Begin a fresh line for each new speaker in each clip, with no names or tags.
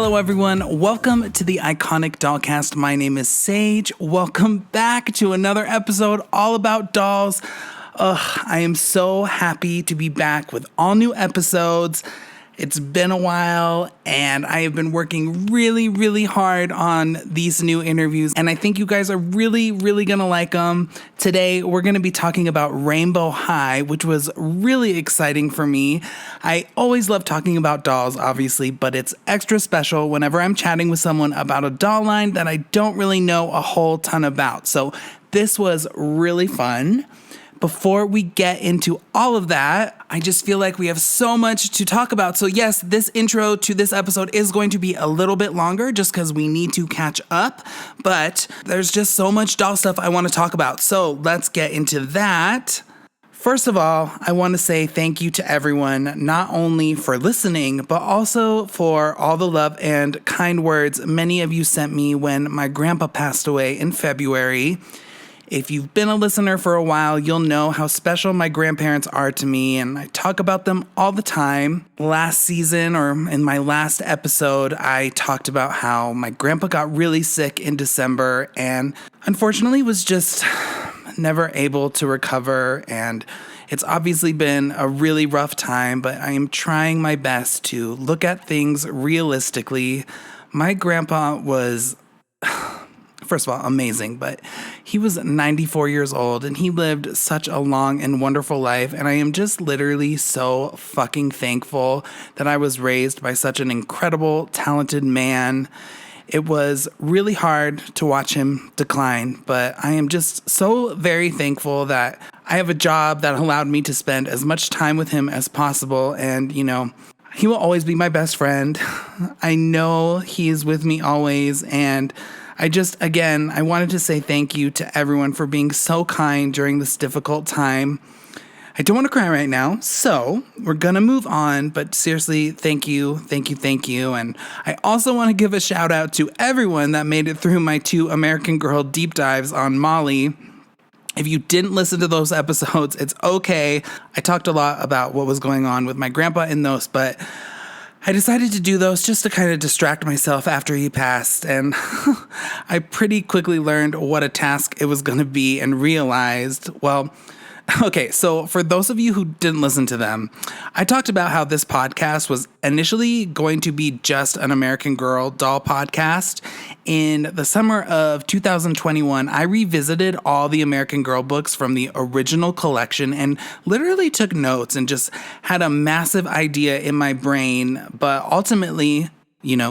Hello everyone, welcome to the Iconic Dollcast. My name is Sage. Welcome back to another episode all about dolls. I am so happy to be back with all new episodes. It's been a while and I have been working really hard on these new interviews and I think you guys are really gonna like them. Today we're gonna be talking about Rainbow High, which was really exciting for me. I always love talking about dolls, obviously, but it's extra special whenever I'm chatting with someone about a doll line that I don't really know a whole ton about. So this was really fun. Before we get into all of that, I just feel like we have so much to talk about. So yes, this intro to this episode is going to be a little bit longer just because we need to catch up, but there's just so much doll stuff I want to talk about. So let's get into that. First of all, I want to say thank you to everyone, not only for listening, but also for all the love and kind words many of you sent me when my grandpa passed away in February. If you've been a listener for a while, you'll know how special my grandparents are to me, and I talk about them all the time. Last season, or in my last episode, I talked about how my grandpa got really sick in December and unfortunately was just never able to recover, and it's obviously been a really rough time, but I am trying my best to look at things realistically. My grandpa was, first of all, amazing, but he was 94 years old and he lived such a long and wonderful life. And I am just literally so fucking thankful that I was raised by such an incredible, talented man. It was really hard to watch him decline, but I am just so very thankful that I have a job that allowed me to spend as much time with him as possible. And, you know, he will always be my best friend. I know he is with me always, and I wanted to say thank you to everyone for being so kind during this difficult time. I don't want to cry right now, so we're going to move on, but seriously, thank you. And I also want to give a shout out to everyone that made it through my 2 American Girl deep dives on Molly. If you didn't listen to those episodes, it's okay. I talked a lot about what was going on with my grandpa in those, but I decided to do those just to kind of distract myself after he passed, and I pretty quickly learned what a task it was going to be and realized, well, okay, so for those of you who didn't listen to them, I talked about how this podcast was initially going to be just an American Girl doll podcast. In the summer of 2021, I revisited all the American Girl books from the original collection and literally took notes and just had a massive idea in my brain, but ultimately,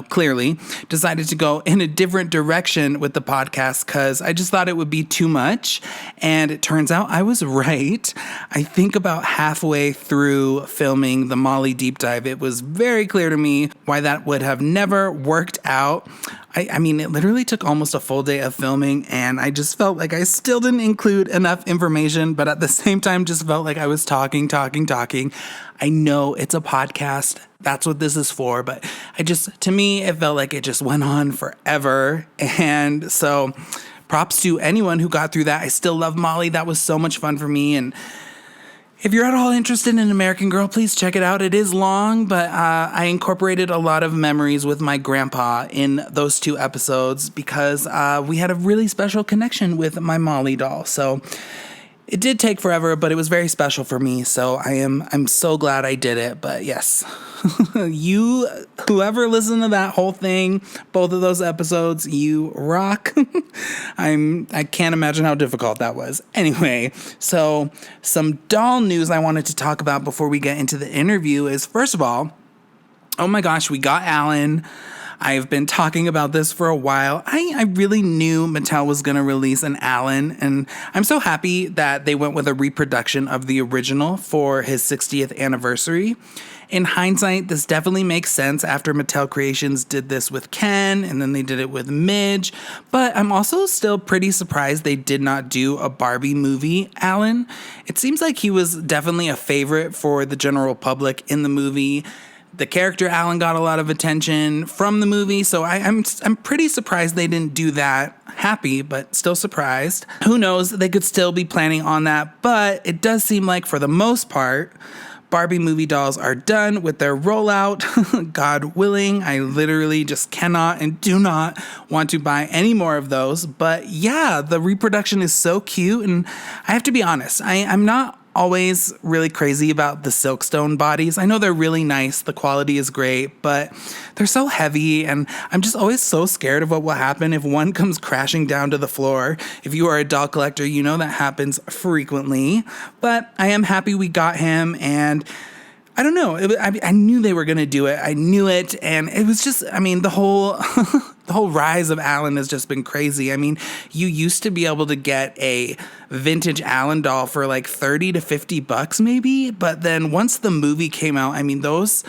clearly decided to go in a different direction with the podcast because I just thought it would be too much. And it turns out I was right. I think about halfway through filming the Molly deep dive, it was very clear to me why that would have never worked out. I mean, it literally took almost a full day of filming, and I just felt like I still didn't include enough information, but at the same time, just felt like I was talking. I know it's a podcast. That's what this is for, but to me, it felt like it just went on forever. And so props to anyone who got through that. I still love Molly. That was so much fun for me. And if you're at all interested in American Girl, please check it out. It is long, but I incorporated a lot of memories with my grandpa in those 2 episodes because we had a really special connection with my Molly doll. So it did take forever, but it was very special for me. So I'm so glad I did it. But yes, whoever listened to that whole thing, both of those episodes, you rock. I can't imagine how difficult that was. Anyway, so some doll news I wanted to talk about before we get into the interview is, first of all, oh my gosh, we got Alan. I've been talking about this for a while. I really knew Mattel was going to release an Alan, and I'm so happy that they went with a reproduction of the original for his 60th anniversary. In hindsight, this definitely makes sense after Mattel Creations did this with Ken, and then they did it with Midge, but I'm also still pretty surprised they did not do a Barbie movie Alan. It seems like he was definitely a favorite for the general public in the movie. The character Alan got a lot of attention from the movie, so I'm pretty surprised they didn't do that. Happy, but still surprised. Who knows, they could still be planning on that, but it does seem like for the most part, Barbie movie dolls are done with their rollout. God willing, I literally just cannot and do not want to buy any more of those. But yeah, the reproduction is so cute. And I have to be honest, I'm not always really crazy about the Silkstone bodies. I know they're really nice. The quality is great, but they're so heavy, and I'm just always so scared of what will happen if one comes crashing down to the floor. If you are a doll collector, you know that happens frequently, but I am happy we got him, and I don't know. I knew they were going to do it. I knew it. And it was just, I mean, the whole the whole rise of Alan has just been crazy. I mean, you used to be able to get a vintage Alan doll for like $30 to $50 maybe. But then once the movie came out, I mean, those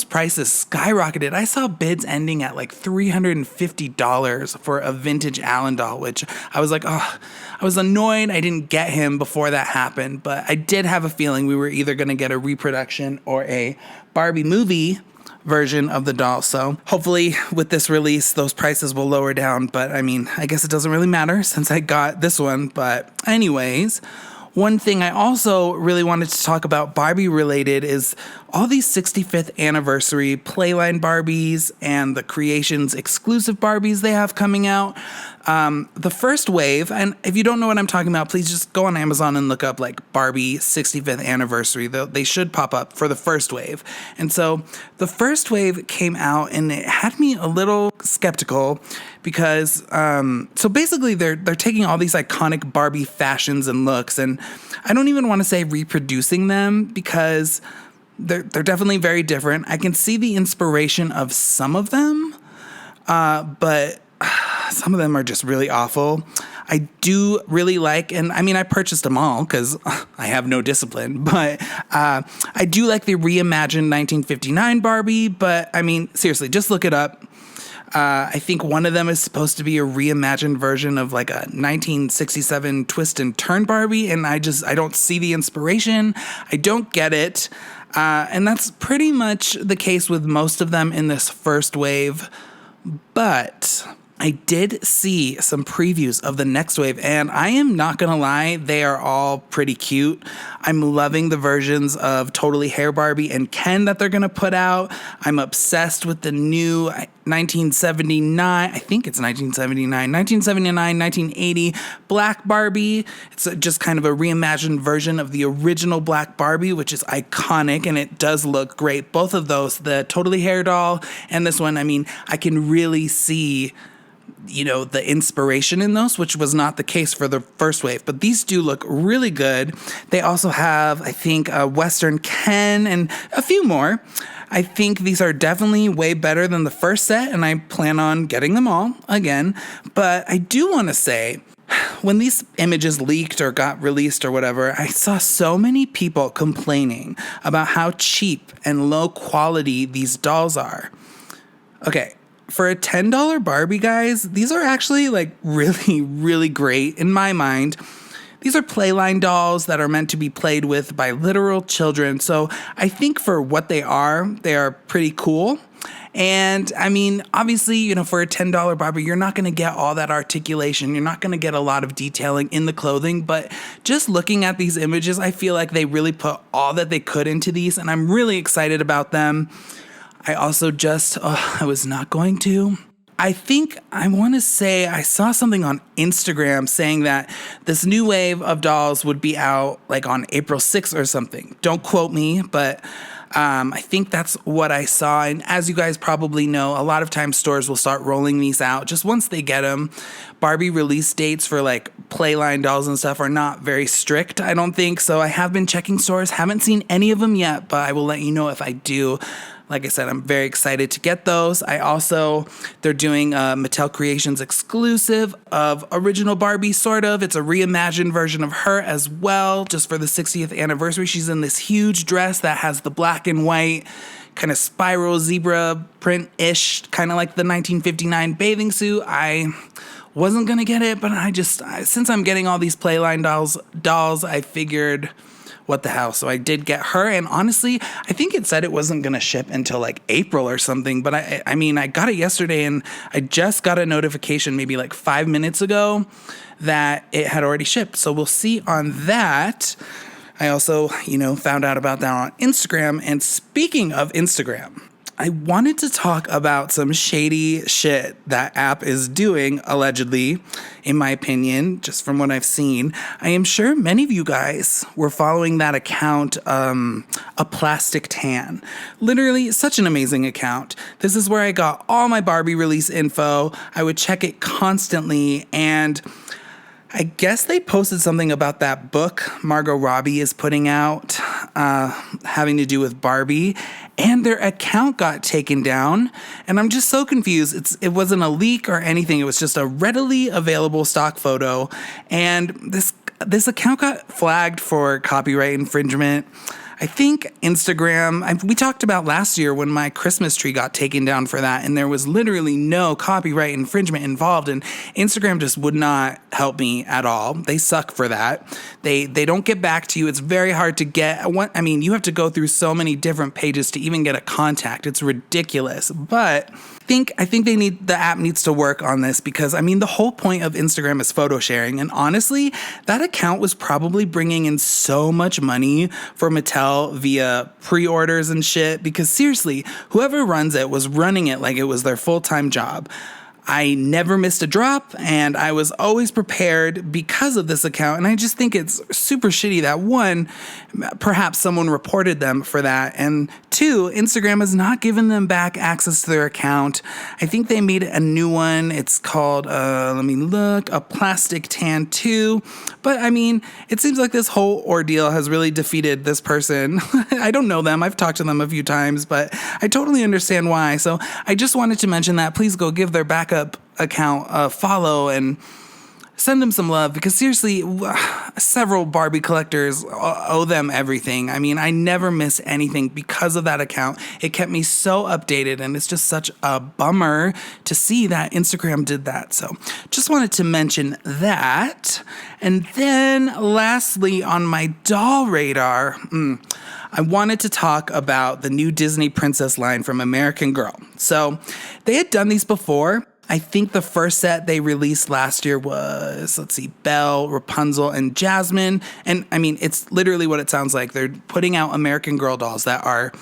prices skyrocketed. I saw bids ending at like $350 for a vintage Alan doll, which I was like, oh, I was annoyed I didn't get him before that happened. But I did have a feeling we were either going to get a reproduction or a Barbie movie version of the doll. So hopefully with this release, those prices will lower down. But I mean, I guess it doesn't really matter since I got this one. But anyways, one thing I also really wanted to talk about Barbie related is all these 65th anniversary Playline Barbies and the Creations exclusive Barbies they have coming out. The first wave, and if you don't know what I'm talking about, please just go on Amazon and look up like Barbie 65th anniversary. They should pop up for the first wave. And so the first wave came out and it had me a little skeptical because, so basically they're taking all these iconic Barbie fashions and looks, and I don't even want to say reproducing them because they're definitely very different. I can see the inspiration of some of them, but some of them are just really awful. I do really like, and I mean, I purchased them all because I have no discipline, but I do like the reimagined 1959 Barbie, but I mean, seriously, just look it up. I think one of them is supposed to be a reimagined version of like a 1967 twist and turn Barbie, and I don't see the inspiration. I don't get it. And that's pretty much the case with most of them in this first wave. But I did see some previews of the next wave, and I am not going to lie, they are all pretty cute. I'm loving the versions of Totally Hair Barbie and Ken that they're going to put out. I'm obsessed with the new 1979, I think it's 1980 Black Barbie. It's just kind of a reimagined version of the original Black Barbie, which is iconic, and it does look great. Both of those, the Totally Hair doll and this one, I mean, I can really see the inspiration in those, which was not the case for the first wave. But these do look really good. They also have, I think, a Western Ken and a few more. I think these are definitely way better than the first set, and I plan on getting them all again. But I do want to say, when these images leaked or got released or whatever, I saw so many people complaining about how cheap and low quality these dolls are. Okay. For a $10 Barbie, guys, these are actually like really, really great in my mind. These are Playline dolls that are meant to be played with by literal children. So I think for what they are pretty cool. And I mean, obviously, for a $10 Barbie, you're not going to get all that articulation. You're not going to get a lot of detailing in the clothing. But just looking at these images, I feel like they really put all that they could into these. And I'm really excited about them. I also I was not going to. I think I want to say I saw something on Instagram saying that this new wave of dolls would be out like on April 6th or something. Don't quote me, but I think that's what I saw. And as you guys probably know, a lot of times stores will start rolling these out just once they get them. Barbie release dates for like Playline dolls and stuff are not very strict, I don't think. So I have been checking stores, haven't seen any of them yet, but I will let you know if I do. Like I said, I'm very excited to get those. They're doing a Mattel Creations exclusive of original Barbie, sort of. It's a reimagined version of her as well, just for the 60th anniversary. She's in this huge dress that has the black and white kind of spiral zebra print-ish, kind of like the 1959 bathing suit. I wasn't going to get it, but since I'm getting all these Playline dolls, I figured, what the hell? So I did get her, and honestly, I think it said it wasn't going to ship until like April or something, but I mean, I got it yesterday, and I just got a notification maybe like 5 minutes ago that it had already shipped, so we'll see on that. I also, found out about that on Instagram. And speaking of Instagram, I wanted to talk about some shady shit that app is doing, allegedly, in my opinion, just from what I've seen. I am sure many of you guys were following that account, A Plastic Tan. Literally, such an amazing account. This is where I got all my Barbie release info. I would check it constantly, and I guess they posted something about that book Margot Robbie is putting out, having to do with Barbie, and their account got taken down. And I'm just so confused. It wasn't a leak or anything. It was just a readily available stock photo. And this account got flagged for copyright infringement. I think Instagram, we talked about last year when my Christmas tree got taken down for that, and there was literally no copyright infringement involved, and Instagram just would not help me at all. They suck for that. They don't get back to you. It's very hard to get. You have to go through so many different pages to even get a contact. It's ridiculous. But I think the app needs to work on this because, the whole point of Instagram is photo sharing. And honestly, that account was probably bringing in so much money for Mattel via pre-orders and shit, because seriously, whoever runs it was running it like it was their full-time job. I never missed a drop, and I was always prepared because of this account. And I just think it's super shitty that, one, perhaps someone reported them for that, and two, Instagram has not given them back access to their account. I think they made a new one. It's called, A Plastic Tan 2. But it seems like this whole ordeal has really defeated this person. I don't know them. I've talked to them a few times, but I totally understand why. So I just wanted to mention that. Please go give their backup account a follow and send them some love, because seriously, several Barbie collectors owe them everything. I never miss anything because of that account. It kept me so updated, and it's just such a bummer to see that Instagram did that. So just wanted to mention that. And then lastly, on my doll radar, I wanted to talk about the new Disney princess line from American Girl. So they had done these before. I think the first set they released last year was, Belle, Rapunzel, and Jasmine. And it's literally what it sounds like. They're putting out American Girl dolls that are,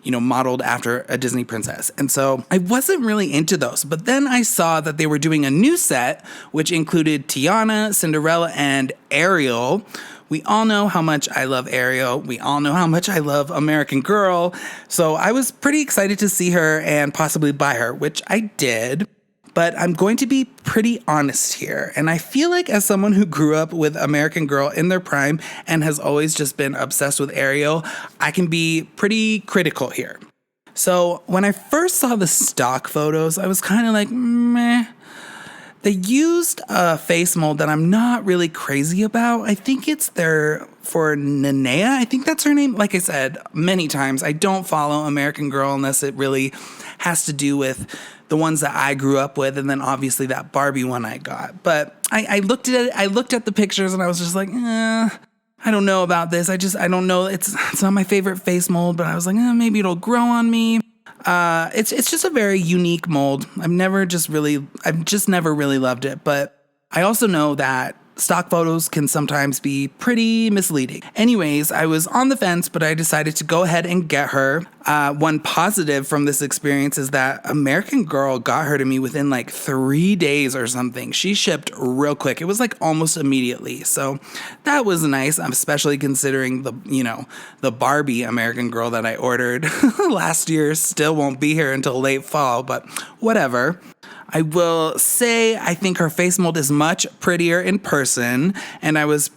modeled after a Disney princess. And so I wasn't really into those. But then I saw that they were doing a new set, which included Tiana, Cinderella, and Ariel. We all know how much I love Ariel. We all know how much I love American Girl. So I was pretty excited to see her and possibly buy her, which I did. But I'm going to be pretty honest here. And I feel like, as someone who grew up with American Girl in their prime and has always just been obsessed with Ariel, I can be pretty critical here. So when I first saw the stock photos, I was kind of like, meh. They used a face mold that I'm not really crazy about. I think it's for Nanea. I think that's her name. Like I said many times, I don't follow American Girl unless it really has to do with the ones that I grew up with, and then obviously that Barbie one I got. But I looked at it, I looked at the pictures, and I was just like, I don't know about this. I don't know. It's not my favorite face mold, but I was like, maybe it'll grow on me. It's just a very unique mold. I've just never really loved it. But I also know that stock photos can sometimes be pretty misleading. Anyways, I was on the fence, but I decided to go ahead and get her. One positive from this experience is that American Girl got her to me within 3 days or something. She shipped real quick. It was almost immediately. So that was nice, especially considering the Barbie American Girl that I ordered last year still won't be here until late fall, but whatever. I will say I think her face mold is much prettier in person, and I was,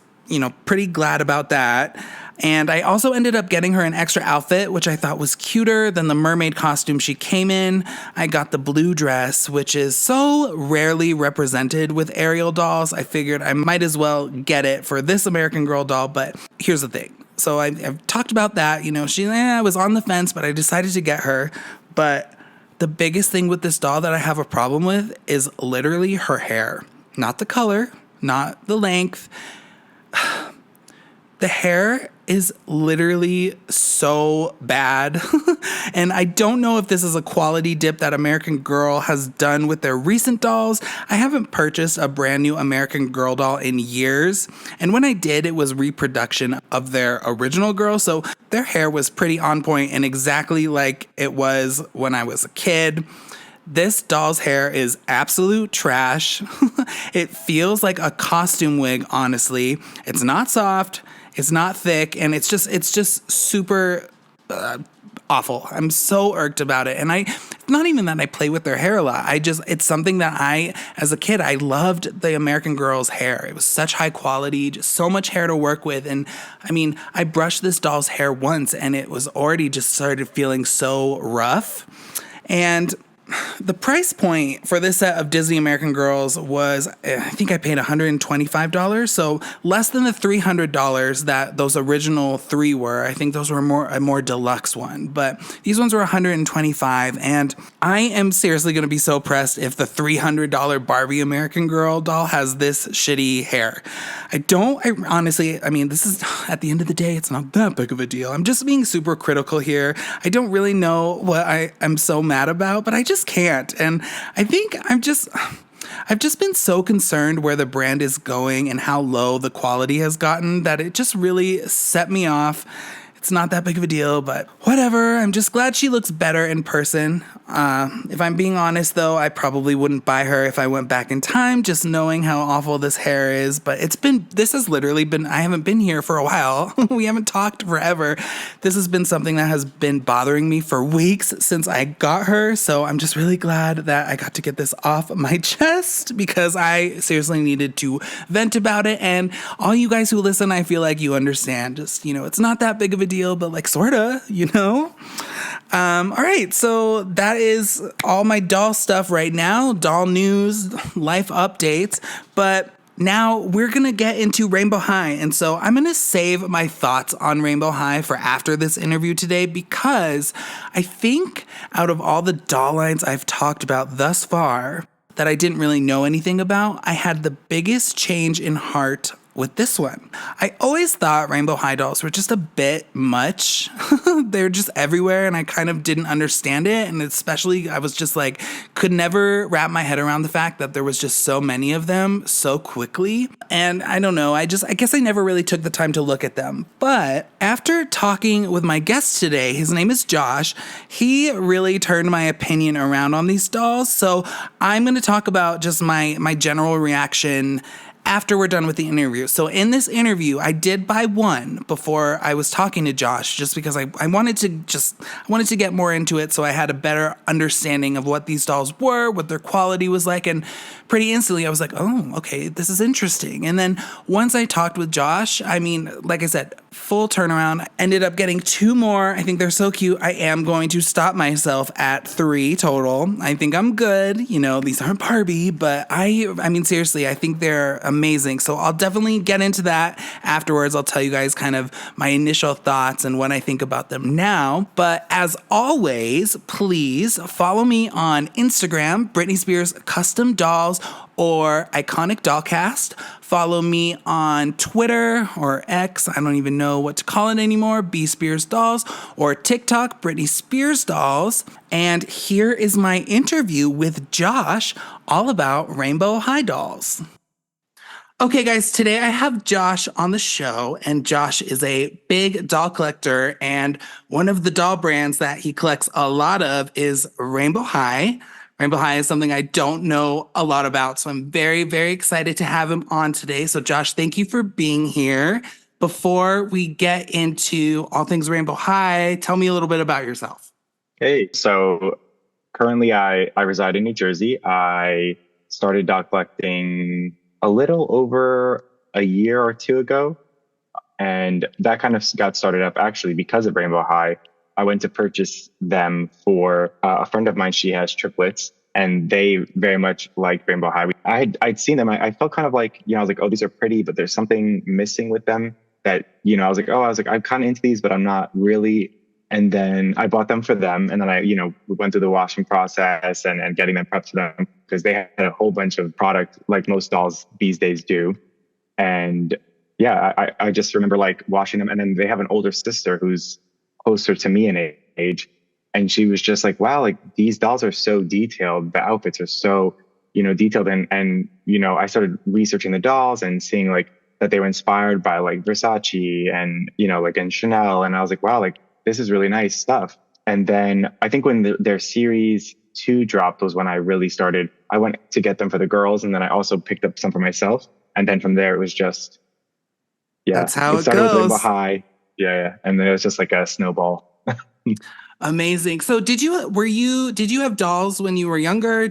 pretty glad about that. And I also ended up getting her an extra outfit, which I thought was cuter than the mermaid costume she came in. I got the blue dress, which is so rarely represented with Ariel dolls. I figured I might as well get it for this American Girl doll, but here's the thing. So I've talked about that. I was on the fence, but I decided to get her. But the biggest thing with this doll that I have a problem with is literally her hair. Not the color, not the length. The hair is literally so bad. And I don't know if this is a quality dip that American Girl has done with their recent dolls. I haven't purchased a brand new American Girl doll in years. And when I did, it was reproduction of their original girl. So their hair was pretty on point and exactly like it was when I was a kid. This doll's hair is absolute trash. It feels like a costume wig, honestly. It's not soft. It's not thick, and it's just super awful. I'm so irked about it. And it's not even that I play with their hair a lot. It's something that as a kid, I loved the American Girl's hair. It was such high quality, just so much hair to work with. And I mean, I brushed this doll's hair once and it was already just started feeling so rough. And the price point for this set of Disney American Girls was, I think I paid $125, so less than the $300 that those original three were. I think those were a more deluxe one, but these ones were $125, and I am seriously going to be so pressed if the $300 Barbie American Girl doll has this shitty hair. Honestly, I mean, this is, at the end of the day, it's not that big of a deal. I'm just being super critical here. I don't really know what I'm so mad about, but I just can't. And I think I've just been so concerned where the brand is going and how low the quality has gotten that it just really set me off. It's not that big of a deal, but whatever. I'm just glad she looks better in person. If I'm being honest, though, I probably wouldn't buy her if I went back in time, just knowing how awful this hair is. But this has literally been, I haven't been here for a while. We haven't talked forever. This has been something that has been bothering me for weeks since I got her. So I'm just really glad that I got to get this off my chest because I seriously needed to vent about it. And all you guys who listen, I feel like you understand. Just, it's not that big of a deal, but like sorta, all right, so that is all my doll stuff right now, doll news, life updates, but now we're going to get into Rainbow High, and so I'm going to save my thoughts on Rainbow High for after this interview today because I think out of all the doll lines I've talked about thus far that I didn't really know anything about, I had the biggest change in heart with this one. I always thought Rainbow High dolls were just a bit much. They're just everywhere and I kind of didn't understand it. And especially I was just like, could never wrap my head around the fact that there was just so many of them so quickly. And I don't know, I guess I never really took the time to look at them. But after talking with my guest today, his name is Josh, he really turned my opinion around on these dolls. So I'm going to talk about just my general reaction after we're done with the interview. So in this interview, I did buy one before I was talking to Josh, just because I wanted to get more into it, so I had a better understanding of what these dolls were, what their quality was like, and pretty instantly I was like, oh, okay, this is interesting. And then once I talked with Josh, I mean, like I said, full turnaround. Ended up getting two more. I think they're so cute. I am going to stop myself at 3 total. I think I'm good. These aren't Barbie, but I mean, seriously, I think they're amazing. So I'll definitely get into that afterwards. I'll tell you guys kind of my initial thoughts and what I think about them now. But as always, please follow me on Instagram, Britney Spears Custom Dolls or Iconic Dollcast. Follow me on Twitter or X, I don't even know what to call it anymore, B Spears Dolls, or TikTok, Britney Spears Dolls. And here is my interview with Josh all about Rainbow High dolls. Okay, guys, today I have Josh on the show, and Josh is a big doll collector, and one of the doll brands that he collects a lot of is Rainbow High. Rainbow High is something I don't know a lot about, so I'm very, very excited to have him on today. So Josh, thank you for being here. Before we get into all things Rainbow High, tell me a little bit about yourself.
Hey, so currently I reside in New Jersey. I started doll collecting a little over a year or two ago, and that kind of got started up actually because of Rainbow High. I went to purchase them for a friend of mine. She has triplets, and they very much like Rainbow High. I'd seen them. I felt kind of like, I was like, oh, these are pretty, but there's something missing with them that, I was like, I'm kind of into these, but I'm not really. And then I bought them for them. And then we went through the washing process and getting them prepped for them because they had a whole bunch of product like most dolls these days do. And yeah, I just remember like watching them, and then they have an older sister who's closer to me in age, and she was just like, wow, like these dolls are so detailed, the outfits are so, detailed, and I started researching the dolls and seeing like that they were inspired by like Versace and like and Chanel, and I was like, wow, like this is really nice stuff. And then I think when their series two dropped was when I really started. I went to get them for the girls, and then I also picked up some for myself. And then from there, it was just, yeah,
That's how
it
it
started with Rainbow
goes.
High. Yeah, yeah. And then it was just like a snowball.
Amazing. So did you have dolls when you were younger?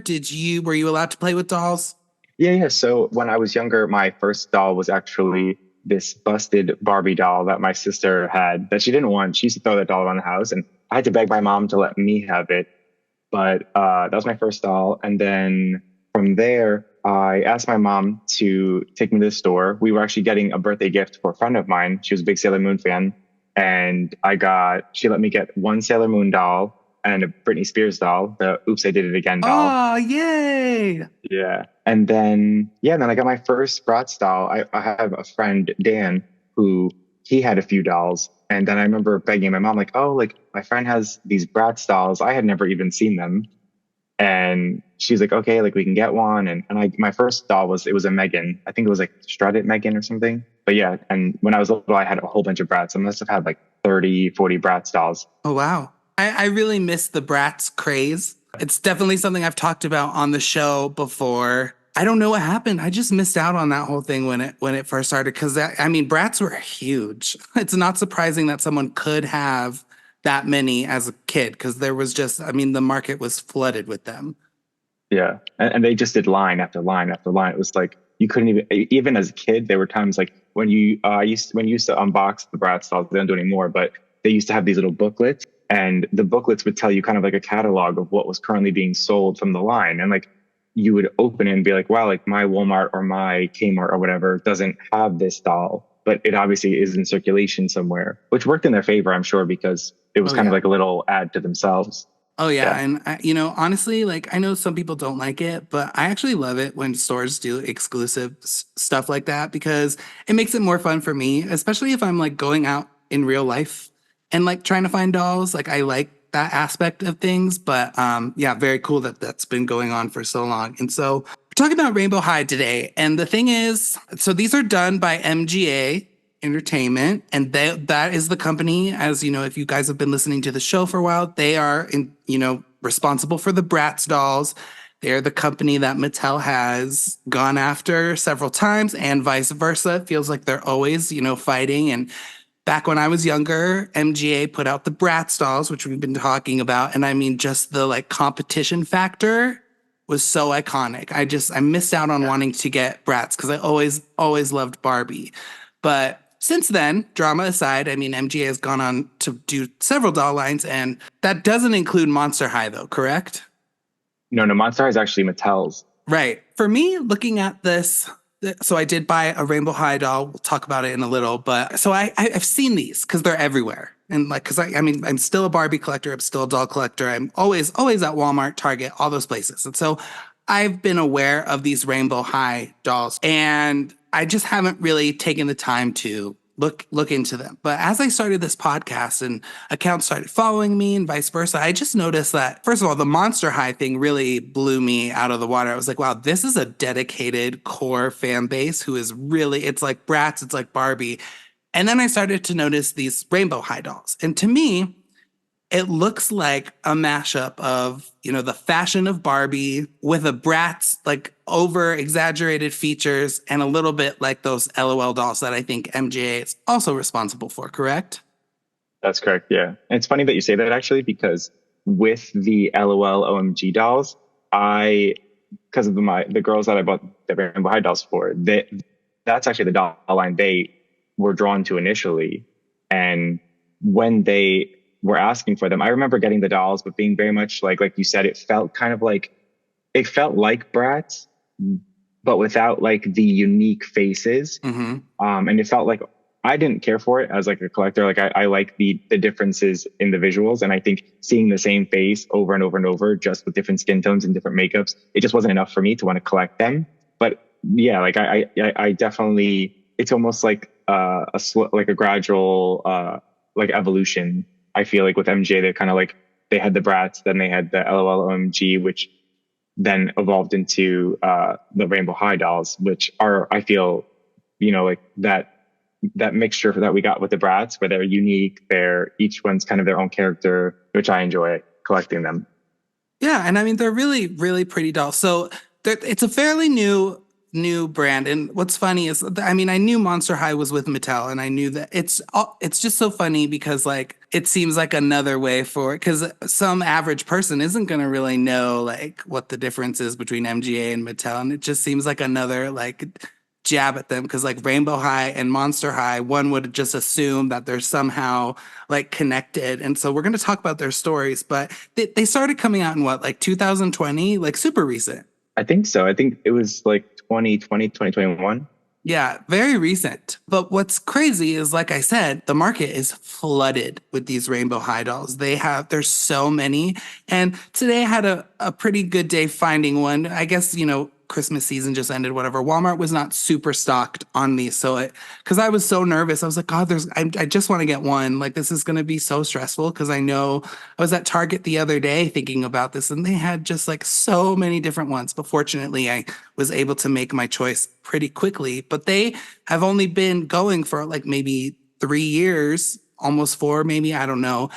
Were you allowed to play with dolls?
Yeah, yeah. So when I was younger, my first doll was actually this busted Barbie doll that my sister had that she didn't want. She used to throw that doll around the house, and I had to beg my mom to let me have it. But that was my first doll. And then from there, I asked my mom to take me to the store. We were actually getting a birthday gift for a friend of mine. She was a big Sailor Moon fan. And she let me get one Sailor Moon doll and a Britney Spears doll, the Oops, I Did It Again doll.
Oh, yay.
Yeah. And then, yeah, then I got my first Bratz doll. I have a friend, Dan, who he had a few dolls. And then I remember begging my mom, like, oh, like my friend has these Bratz dolls. I had never even seen them. And she's like, okay, like we can get one. And my first doll it was a Megan. I think it was like Strut It Megan or something. But yeah. And when I was little, I had a whole bunch of Bratz. I must have had like 30, 40 Bratz dolls.
Oh, wow. I really miss the Bratz craze. It's definitely something I've talked about on the show before. I don't know what happened. I just missed out on that whole thing when it first started because I mean, Bratz were huge. It's not surprising that someone could have that many as a kid because there was just, I mean, the market was flooded with them.
Yeah. And they just did line after line after line. It was like, you couldn't even as a kid, there were times like when when you used to unbox the Bratz dolls, they don't do anymore, but they used to have these little booklets, and the booklets would tell you kind of like a catalog of what was currently being sold from the line. And like, you would open it and be like, wow, like my Walmart or my Kmart or whatever doesn't have this doll, but it obviously is in circulation somewhere, which worked in their favor, I'm sure, because it was
Oh,
kind of
yeah.
like a little ad to themselves.
Oh yeah,
Yeah.
and honestly, like I know some people don't like it, but I actually love it when stores do exclusive stuff like that because it makes it more fun for me, especially if I'm like going out in real life and like trying to find dolls. Like I like that aspect of things, but yeah, very cool that that's been going on for so long. And so we're talking about Rainbow High today, and the thing is, so these are done by MGA Entertainment, and that is the company. As you know, if you guys have been listening to the show for a while, they are responsible for the Bratz dolls. They're the company that Mattel has gone after several times, and vice versa. It feels like they're always fighting. And back when I was younger, MGA put out the Bratz dolls, which we've been talking about, and I mean, just the like competition factor was so iconic. I missed out on wanting to get Bratz because I always loved Barbie. But since then, drama aside, I mean, MGA has gone on to do several doll lines, and that doesn't include Monster High, though, correct?
No, no, Monster High is actually Mattel's.
Right. For me, looking at this, so I did buy a Rainbow High doll. We'll talk about it in a little, but so I've seen these because they're everywhere, and like because I mean I'm still a Barbie collector, I'm still a doll collector. I'm always at Walmart, Target, all those places, and so I've been aware of these Rainbow High dolls, and I just haven't really taken the time to look into them. But as I started this podcast and accounts started following me and vice versa, I just noticed that first of all, the Monster High thing really blew me out of the water. I was like, wow, this is a dedicated core fan base who is really, it's like Bratz, it's like Barbie. And then I started to notice these Rainbow High dolls. And to me, it looks like a mashup of, the fashion of Barbie with a Bratz, like over exaggerated features and a little bit like those LOL dolls that I think MJA is also responsible for, correct?
That's correct. Yeah. And it's funny that you say that actually, because with the LOL OMG dolls, because of the girls that I bought the Rainbow High dolls for, that's actually the doll line they were drawn to initially. And when they were asking for them, I remember getting the dolls, but being very much like you said, it felt like Bratz, but without like the unique faces.
Mm-hmm.
And it felt like I didn't care for it as like a collector. Like I like the differences in the visuals. And I think seeing the same face over and over and over, just with different skin tones and different makeups, it just wasn't enough for me to want to collect them. But yeah, like I definitely, it's almost like like a gradual like evolution. I feel like with MJ, they're kind of like they had the Bratz, then they had the LOL which then evolved into the Rainbow High dolls, which are, I feel, like that mixture that we got with the Bratz, where they're unique, they're each one's kind of their own character, which I enjoy collecting them.
Yeah, and I mean they're really, really pretty dolls. So it's a fairly new brand. And what's funny is, I mean, I knew Monster High was with Mattel, and I knew that it's just so funny because like it seems like another way for because some average person isn't gonna really know like what the difference is between MGA and Mattel, and it just seems like another like jab at them because like Rainbow High and Monster High, one would just assume that they're somehow like connected. And so we're going to talk about their stories, but they started coming out in what, like 2020, like super recent.
I think so. I think it was like 2020, 2021.
Yeah, very recent. But what's crazy is, like I said, the market is flooded with these Rainbow High dolls. There's so many. And today I had a pretty good day finding one. I guess, Christmas season just ended, whatever. Walmart was not super stocked on these. Because I was so nervous. I was like, God, I just want to get one. Like, this is going to be so stressful because I know I was at Target the other day thinking about this and they had just like so many different ones. But fortunately, I was able to make my choice pretty quickly. But they have only been going for like maybe 3 years, almost four, maybe. I don't know.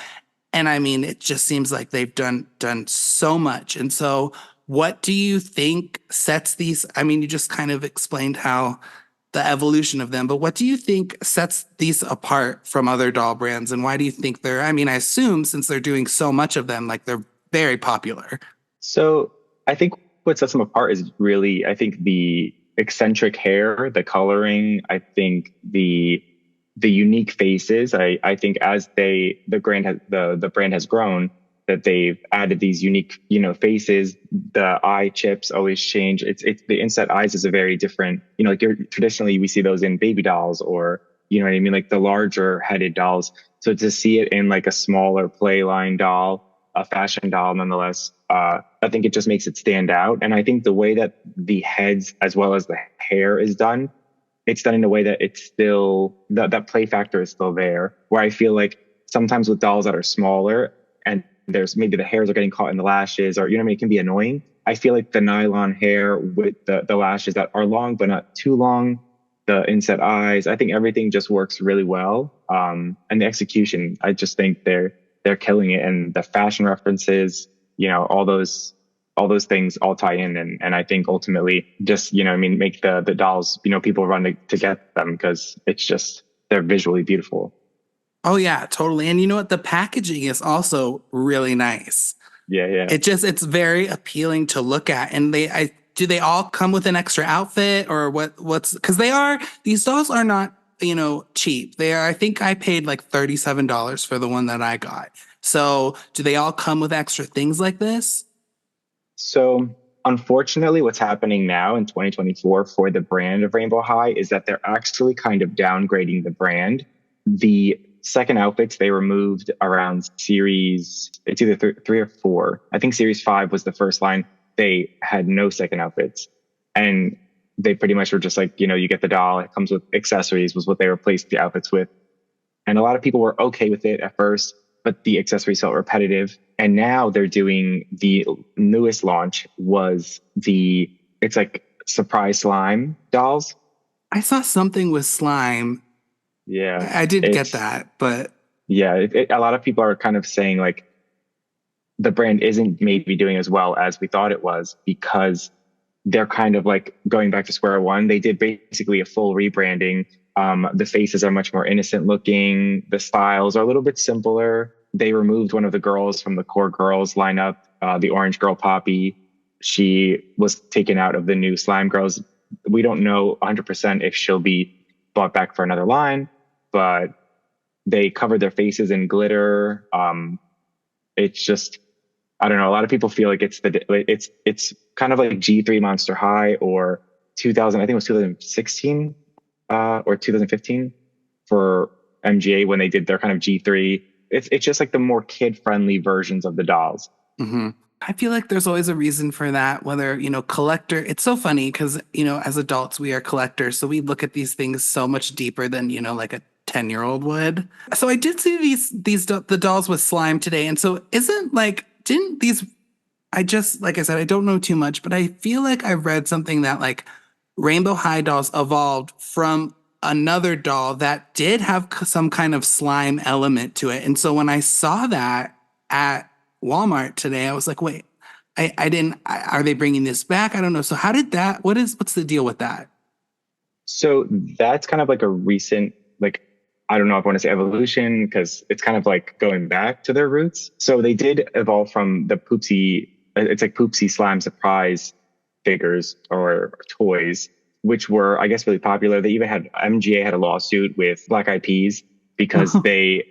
And I mean, it just seems like they've done so much. And so, what do you think sets these? I mean, you just kind of explained how the evolution of them, but what do you think sets these apart from other doll brands? And why do you think they're, I mean, I assume since they're doing so much of them, like they're very popular.
So I think what sets them apart is really, I think the eccentric hair, the coloring, I think the unique faces. I think as the brand has grown, that they've added these unique, faces. The eye chips always change. It's the inset eyes is a very different, like traditionally we see those in baby dolls or, you know what I mean? Like the larger headed dolls. So to see it in like a smaller play line doll, a fashion doll nonetheless, I think it just makes it stand out. And I think the way that the heads as well as the hair is done, it's done in a way that it's still that play factor is still there. Where I feel like sometimes with dolls that are smaller and there's maybe the hairs are getting caught in the lashes or, it can be annoying. I feel like the nylon hair with the lashes that are long, but not too long, the inset eyes, I think everything just works really well. And the execution, I just think they're killing it. And the fashion references, all those things all tie in. And I think ultimately just, make the dolls, people run to get them because it's just, they're visually beautiful.
Oh yeah, totally. And you know what? The packaging is also really nice.
Yeah. Yeah.
It's very appealing to look at. And do they all come with an extra outfit or what's because these dolls are not, cheap. I think I paid like $37 for the one that I got. So do they all come with extra things like this?
So unfortunately, what's happening now in 2024 for the brand of Rainbow High is that they're actually kind of downgrading the brand. The second outfits they removed around series, it's either three or four. I think series 5 was the first line. They had no second outfits. And they pretty much were just like, you get the doll, it comes with accessories was what they replaced the outfits with. And a lot of people were okay with it at first, but the accessories felt repetitive. And now they're doing the newest launch it's like surprise slime dolls.
I saw something with slime.
Yeah.
I did get that, but
yeah, a lot of people are kind of saying like the brand isn't maybe doing as well as we thought it was because they're kind of like going back to square one. They did basically a full rebranding. The faces are much more innocent looking. The styles are a little bit simpler. They removed one of the girls from the core girls lineup, the orange girl Poppy. She was taken out of the new slime girls. We don't know 100% if she'll be brought back for another line, but they covered their faces in glitter. It's just, I don't know. A lot of people feel like it's kind of like G3 Monster High or 2000. I think it was 2016 or 2015 for MGA when they did their kind of G3. It's just like the more kid friendly versions of the dolls.
mm-hmm. I feel like there's always a reason for that, whether, collector. It's so funny because, as adults, we are collectors. So we look at these things so much deeper than, like a 10-year-old would. So I did see the dolls with slime today. And so isn't like, didn't these, I just, like I said, I don't know too much, but I feel like I read something that like Rainbow High dolls evolved from another doll that did have some kind of slime element to it. And so when I saw that at Walmart today, I was like, wait, I didn't, are they bringing this back? I don't know. So how did that, what's the deal with that?
So that's kind of like a recent, like, I don't know if I want to say evolution because it's kind of like going back to their roots. So they did evolve from the Poopsie, it's like Poopsie Slime Surprise figures or toys, which were, I guess, really popular. They even had MGA had a lawsuit with Black Eyed Peas because they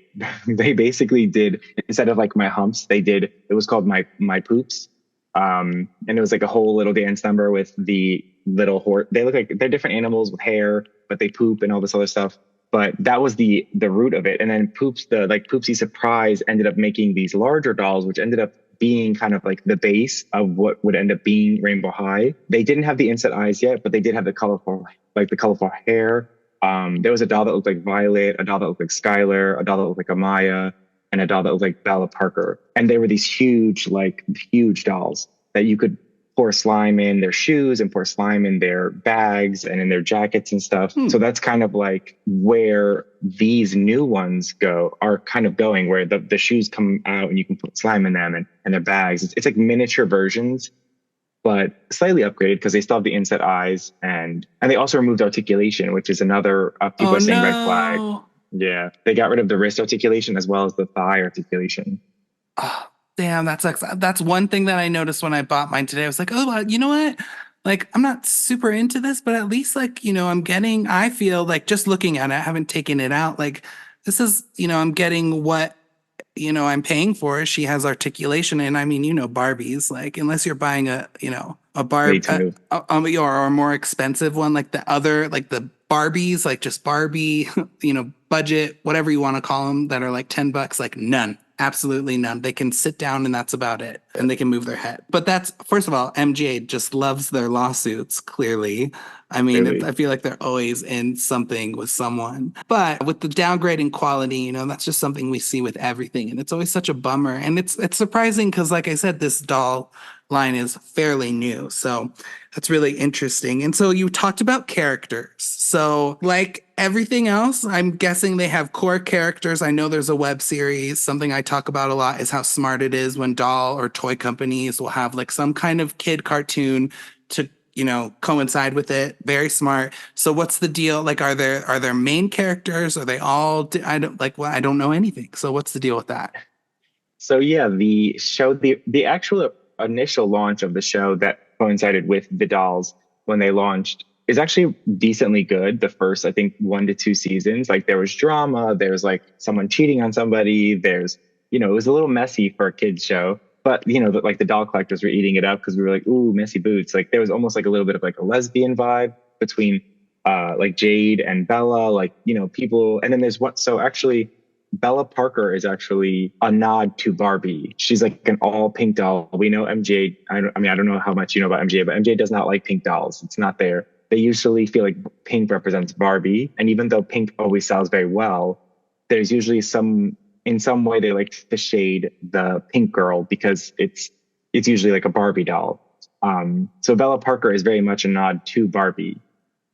they basically did, instead of like my humps, they did, it was called my poops. And it was like a whole little dance number with the little horse. They look like they're different animals with hair, but they poop and all this other stuff. But that was the root of it. And then Poopsie Surprise ended up making these larger dolls, which ended up being kind of like the base of what would end up being Rainbow High. They didn't have the inset eyes yet, but they did have the colorful hair. There was a doll that looked like Violet, a doll that looked like Skylar, a doll that looked like Amaya, and a doll that looked like Bella Parker. And they were these huge dolls that you could pour slime in their shoes and pour slime in their bags and in their jackets and stuff. So that's kind of like where these new ones are kind of going, where the shoes come out and you can put slime in them and their bags. It's like miniature versions, but slightly upgraded because they still have the inset eyes and they also removed articulation, which is another people
Oh
are saying red flag.
no.
Yeah, they got rid of the wrist articulation as well as the thigh articulation.
Oh, damn, that sucks. That's one thing that I noticed when I bought mine today. I was like, oh, well, you know what? Like, I'm not super into this, but at least like, I feel like just looking at it, I haven't taken it out. Like, this is, I'm getting what, I'm paying for. She has articulation. And I mean, Barbies, like, unless you're buying a
Way
Barb,
to move.
or a more expensive one, like the other, like the Barbies, like just Barbie, budget, whatever you want to call them, that are like $10, like none. Absolutely none. They can sit down and that's about it. And they can move their head. But that's, first of all, MGA just loves their lawsuits, clearly. I mean,
Really.
I feel like they're always in something with someone. But with the downgrading quality, that's just something we see with everything. And it's always such a bummer. And it's surprising because, like I said, this doll line is fairly new. So that's really interesting. And so you talked about characters. So, like everything else, I'm guessing they have core characters. I know there's a web series. Something I talk about a lot is how smart it is when doll or toy companies will have like some kind of kid cartoon to coincide with it. Very smart. So what's the deal? Like, are there main characters? Are they all? I don't like. Well, I don't know anything. So what's the deal with that?
So yeah, the actual initial launch of the show that coincided with the dolls when they launched is actually decently good. The first, I think, 1 to 2 seasons, like there was drama, there's like someone cheating on somebody, there's, it was a little messy for a kid's show, but like the doll collectors were eating it up because we were like, ooh, messy boots. Like there was almost like a little bit of like a lesbian vibe between like Jade and Bella, like, people. And then there's so actually Bella Parker is actually a nod to Barbie. She's like an all pink doll. We know MJ. I don't know how much you know about MJ, but MJ does not like pink dolls. It's not there. They usually feel like pink represents Barbie. And even though pink always sells very well, there's usually in some way they like to shade the pink girl because it's usually like a Barbie doll. So Bella Parker is very much a nod to Barbie.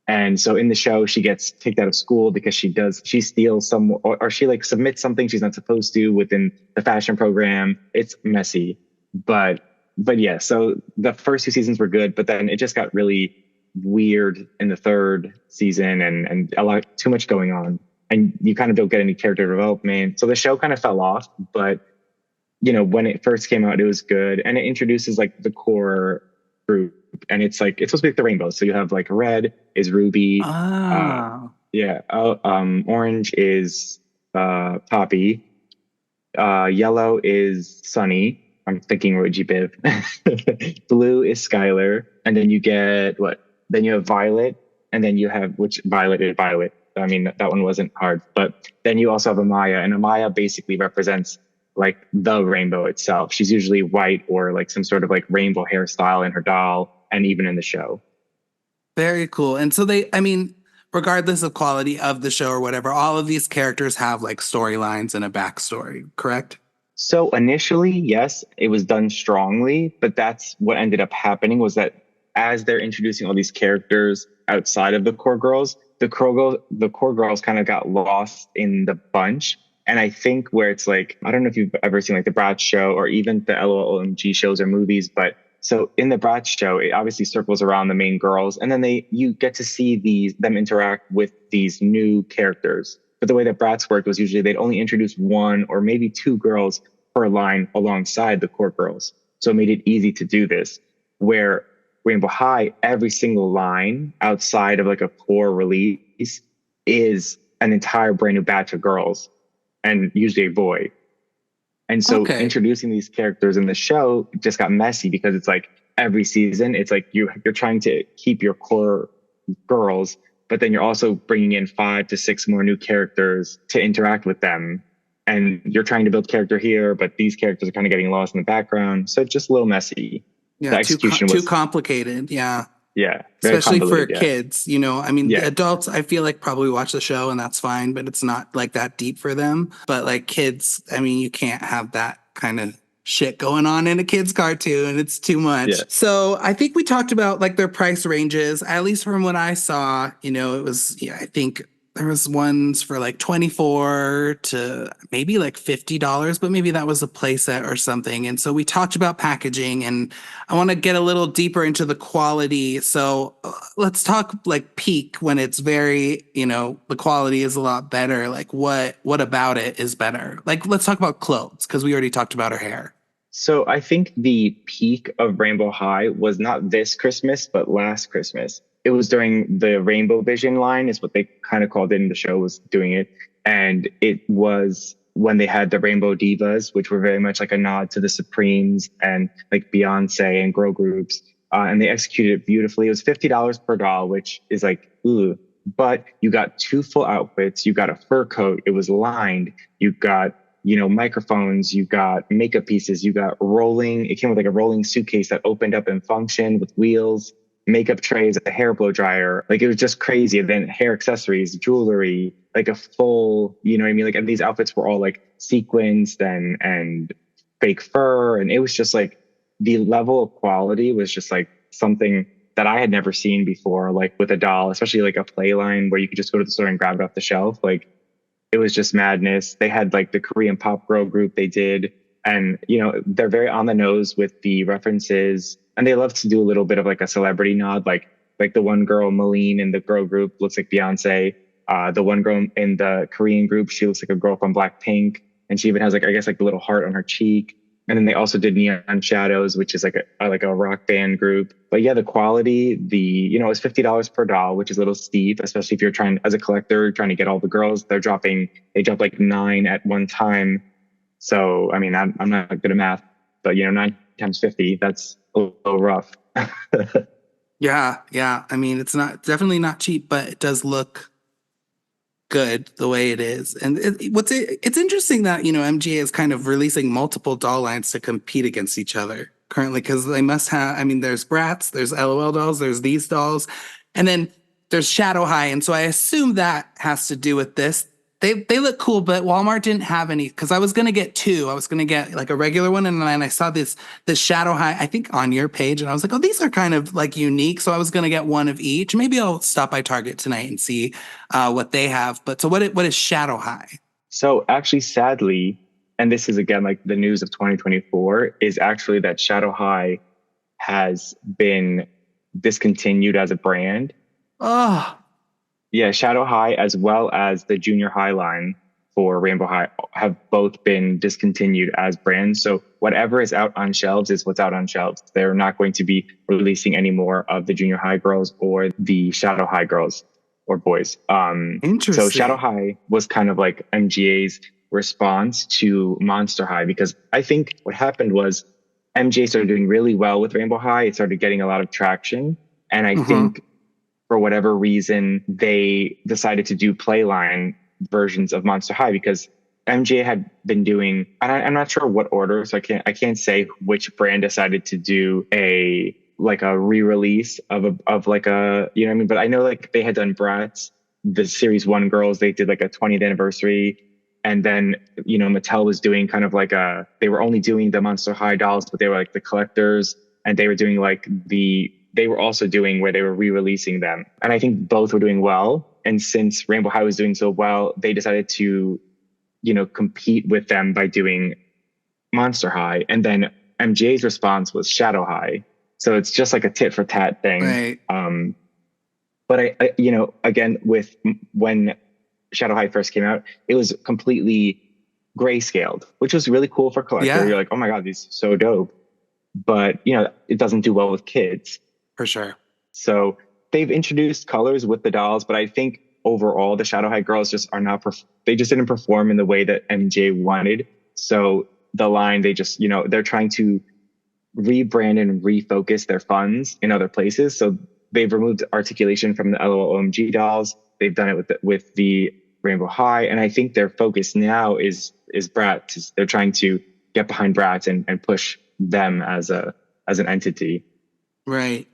And so in the show, she gets kicked out of school because she steals or she like submits something she's not supposed to within the fashion program. It's messy, but yeah, so the first 2 seasons were good, but then it just got really weird in the third season and a lot too much going on. And you kind of don't get any character development. So the show kind of fell off, but when it first came out, it was good. And it introduces like the core group, and it's supposed to be like the rainbow. So you have like red is Ruby.
Ah.
Yeah. Orange is Poppy. Yellow is Sunny. I'm thinking Roji Biv. Blue is Skylar. And then you get what? Then you have Violet. And then you have, which Violet is Violet. I mean, that one wasn't hard. But then you also have Amaya. And Amaya basically represents like the rainbow itself. She's usually white or like some sort of like rainbow hairstyle in her doll and even in the show.
Very cool. And so I mean, regardless of quality of the show or whatever, all of these characters have like storylines and a backstory, correct?
So initially, yes, it was done strongly, but that's what ended up happening was that as they're introducing all these characters outside of the core girls kind of got lost in the bunch. And I think where it's like, I don't know if you've ever seen like the Bratz show or even the LOLMG shows or movies, but so in the Bratz show, it obviously circles around the main girls, and then you get to see them interact with these new characters. But the way that Bratz worked was usually they'd only introduce one or maybe two girls per line alongside the core girls. So it made it easy to do this. Where Rainbow High, every single line outside of like a core release is an entire brand new batch of girls and usually a boy. And so
Okay.
introducing these characters in the show just got messy because it's like every season, it's like you're trying to keep your core girls, but then you're also bringing in 5 to 6 more new characters to interact with them. And you're trying to build character here, but these characters are kind of getting lost in the background. So it's just a little messy.
Yeah,
The execution
too
was,
complicated. Yeah.
yeah, very
Especially for
convoluted. Yeah.
kids, you know, I mean, the
Yeah.
adults, I feel like probably watch the show and that's fine, but it's not like that deep for them. But like kids, I mean, you can't have that kind of shit going on in a kid's cartoon. It's too
Yeah.
much. So I think we talked about like their price ranges, at least from what I saw, you know, it was, yeah, I think there was ones for like 24 to maybe like $50, but maybe that was a playset or something. And so we talked about packaging, and I want to get a little deeper into the quality. So let's talk like peak when it's very, you know, the quality is a lot better. Like what about it is better? Like let's talk about clothes because we already talked about her hair.
So I think the peak of Rainbow High was not this Christmas, but last Christmas. It was during the Rainbow Vision line, is what they kind of called it in the show, was doing it. And it was when they had the Rainbow Divas, which were very much like a nod to the Supremes and like Beyonce and girl groups. And they executed it beautifully. It was $50 per doll, which is like, ooh. But you got 2 full outfits. You got a fur coat. It was lined. You got microphones, you got makeup pieces, you got it came with like a rolling suitcase that opened up and functioned with wheels, makeup trays, a hair blow dryer. Like it was just crazy. And then hair accessories, jewelry, like a full, you know what I mean? Like, and these outfits were all like sequenced and fake fur. And it was just like the level of quality was just like something that I had never seen before, like with a doll, especially like a play line where you could just go to the store and grab it off the shelf. Like, it was just madness. They had like the Korean pop girl group they did. And, they're very on the nose with the references. And they love to do a little bit of like a celebrity nod. Like the one girl, Malene, in the girl group looks like Beyonce. The one girl in the Korean group, she looks like a girl from Blackpink. And she even has like, I guess, like a little heart on her cheek. And then they also did Neon Shadows, which is like a rock band group. But yeah, the quality, it's $50 per doll, which is a little steep, especially if you're as a collector, trying to get all the girls. They drop like 9 at one time. So, I mean, I'm not good at math, but 9 times 50, that's a little rough.
Yeah. I mean, it's definitely not cheap, but it does look good the way it is. And it's interesting that, MGA is kind of releasing multiple doll lines to compete against each other currently, because they must have, I mean, there's Bratz, there's LOL dolls, there's these dolls, and then there's Shadow High. And so I assume that has to do with this. They look cool, but Walmart didn't have any, because I was gonna get two. I was gonna get like a regular one, and then I saw this Shadow High, I think on your page, and I was like, oh, these are kind of like unique. So I was gonna get one of each. Maybe I'll stop by Target tonight and see what they have. But so what is Shadow High?
So actually, sadly, and this is again like the news of 2024, is actually that Shadow High has been discontinued as a brand.
Oh,
Yeah, Shadow High as well as the Junior High line for Rainbow High have both been discontinued as brands. So whatever is out on shelves is what's out on shelves. They're not going to be releasing any more of the Junior High girls or the Shadow High girls or boys. So Shadow
interesting.
High was kind of like MGA's response to Monster High, because I think what happened was MGA started doing really well with Rainbow High. It started getting a lot of traction. And I
Mm-hmm.
think for whatever reason, they decided to do playline versions of Monster High, because MJ had been doing, and I'm not sure what order, so I can't say which brand decided to do a re-release of like a, you know what I mean? But I know like they had done Bratz, the series one girls, they did like a 20th anniversary. And then, Mattel was doing kind of like they were only doing the Monster High dolls, but they were like the collectors, and they were doing they were also doing where they were re-releasing them. And I think both were doing well. And since Rainbow High was doing so well, they decided to, compete with them by doing Monster High. And then MJ's response was Shadow High. So it's just like a tit for tat thing.
Right.
But again, with when Shadow High first came out, it was completely grayscaled, which was really cool for collector.
Yeah.
You're like, oh my God, these are so dope. But, it doesn't do well with kids.
For sure.
So they've introduced colors with the dolls, but I think overall the Shadow High girls just are not, they just didn't perform in the way that MJ wanted. So the line, they just, they're trying to rebrand and refocus their funds in other places. So they've removed articulation from the LOOMG dolls. They've done it with the Rainbow High. And I think their focus now is Bratz. They're trying to get behind Bratz and push them as an entity.
Right.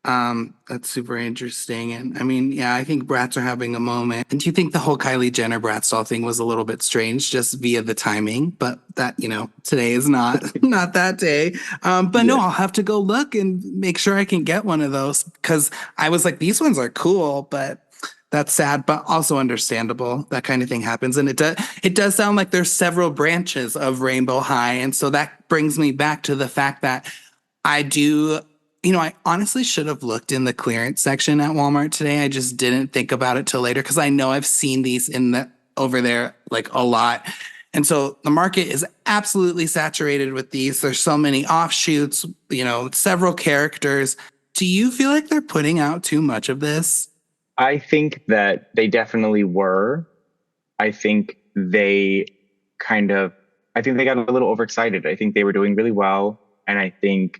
That's super interesting. And I mean, yeah, I think brats are having a moment. And do you think the whole Kylie Jenner brat doll thing was a little bit strange just via the timing? But that, today is not not that day. But no,
Yeah.
I'll have to go look and make sure I can get one of those because I was like, these ones are cool, but that's sad, but also understandable. That kind of thing happens. And it does sound like there's several branches of Rainbow High. And so that brings me back to the fact that I do, I honestly should have looked in the clearance section at Walmart today. I just didn't think about it till later because I know I've seen these over there like a lot. And so the market is absolutely saturated with these. There's so many offshoots, several characters. Do you feel like they're putting out too much of this?
I think that they definitely were. I think they I think they got a little overexcited. I think they were doing really well. And I think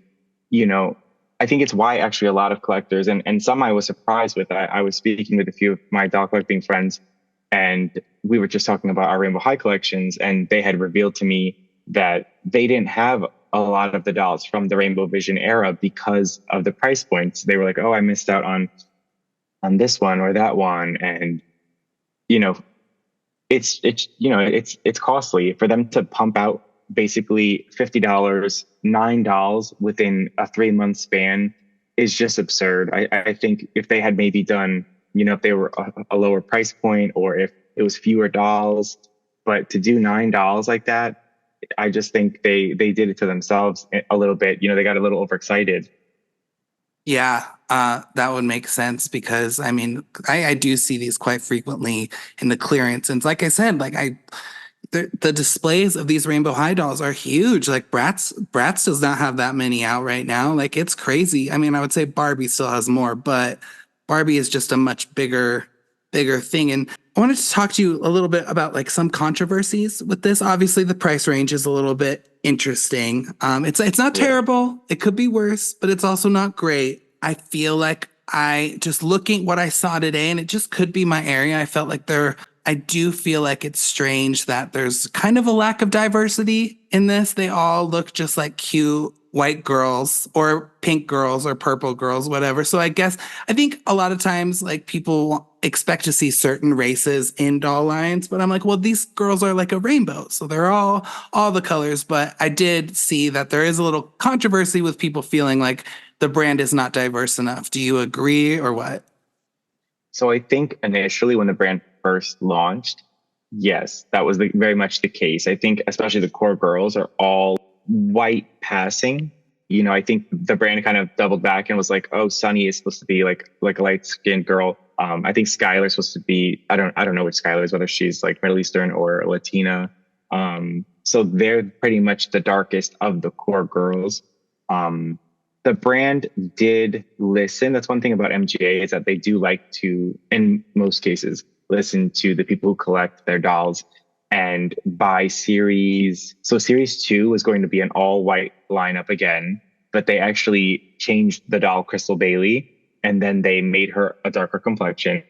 it's why actually a lot of collectors and some I was surprised with. I was speaking with a few of my doll collecting friends, and we were just talking about our Rainbow High collections, and they had revealed to me that they didn't have a lot of the dolls from the Rainbow Vision era because of the price points. They were like, oh, I missed out on this one or that one. And, it's costly for them to pump out basically $50, 9 dolls within a 3-month span is just absurd. I think if they had maybe done, if they were a lower price point or if it was fewer dolls, but to do $9 like that, I just think they did it to themselves a little bit. They got a little overexcited.
Yeah, that would make sense because I mean, I do see these quite frequently in the clearance. And like I said, the displays of these Rainbow High dolls are huge. Like Bratz does not have that many out right now. Like it's crazy. I mean, I would say Barbie still has more, but Barbie is just a much bigger thing. And I wanted to talk to you a little bit about like some controversies with this. Obviously, the price range is a little bit interesting. It's not
Yeah.
terrible. It could be worse, but it's also not great. I feel like I just looking what I saw today, and it just could be my area. I felt like I do feel like it's strange that there's kind of a lack of diversity in this. They all look just like cute white girls or pink girls or purple girls, whatever. So I think a lot of times like people expect to see certain races in doll lines, but I'm like, well, these girls are like a rainbow. So they're all the colors. But I did see that there is a little controversy with people feeling like the brand is not diverse enough. Do you agree or what?
So I think initially when the brand first launched, yes, that was very much the case. I think especially the core girls are all white passing. I think the brand kind of doubled back and was like, oh, Sunny is supposed to be like a light skinned girl. I think Skylar's supposed to be, I don't know which Skylar is, whether she's like Middle Eastern or Latina. So they're pretty much the darkest of the core girls. The brand did listen. That's one thing about MGA is that they do like to, in most cases, listen to the people who collect their dolls and buy series. So series 2 was going to be an all white lineup again, but they actually changed the doll Crystal Bailey and then they made her a darker complexion.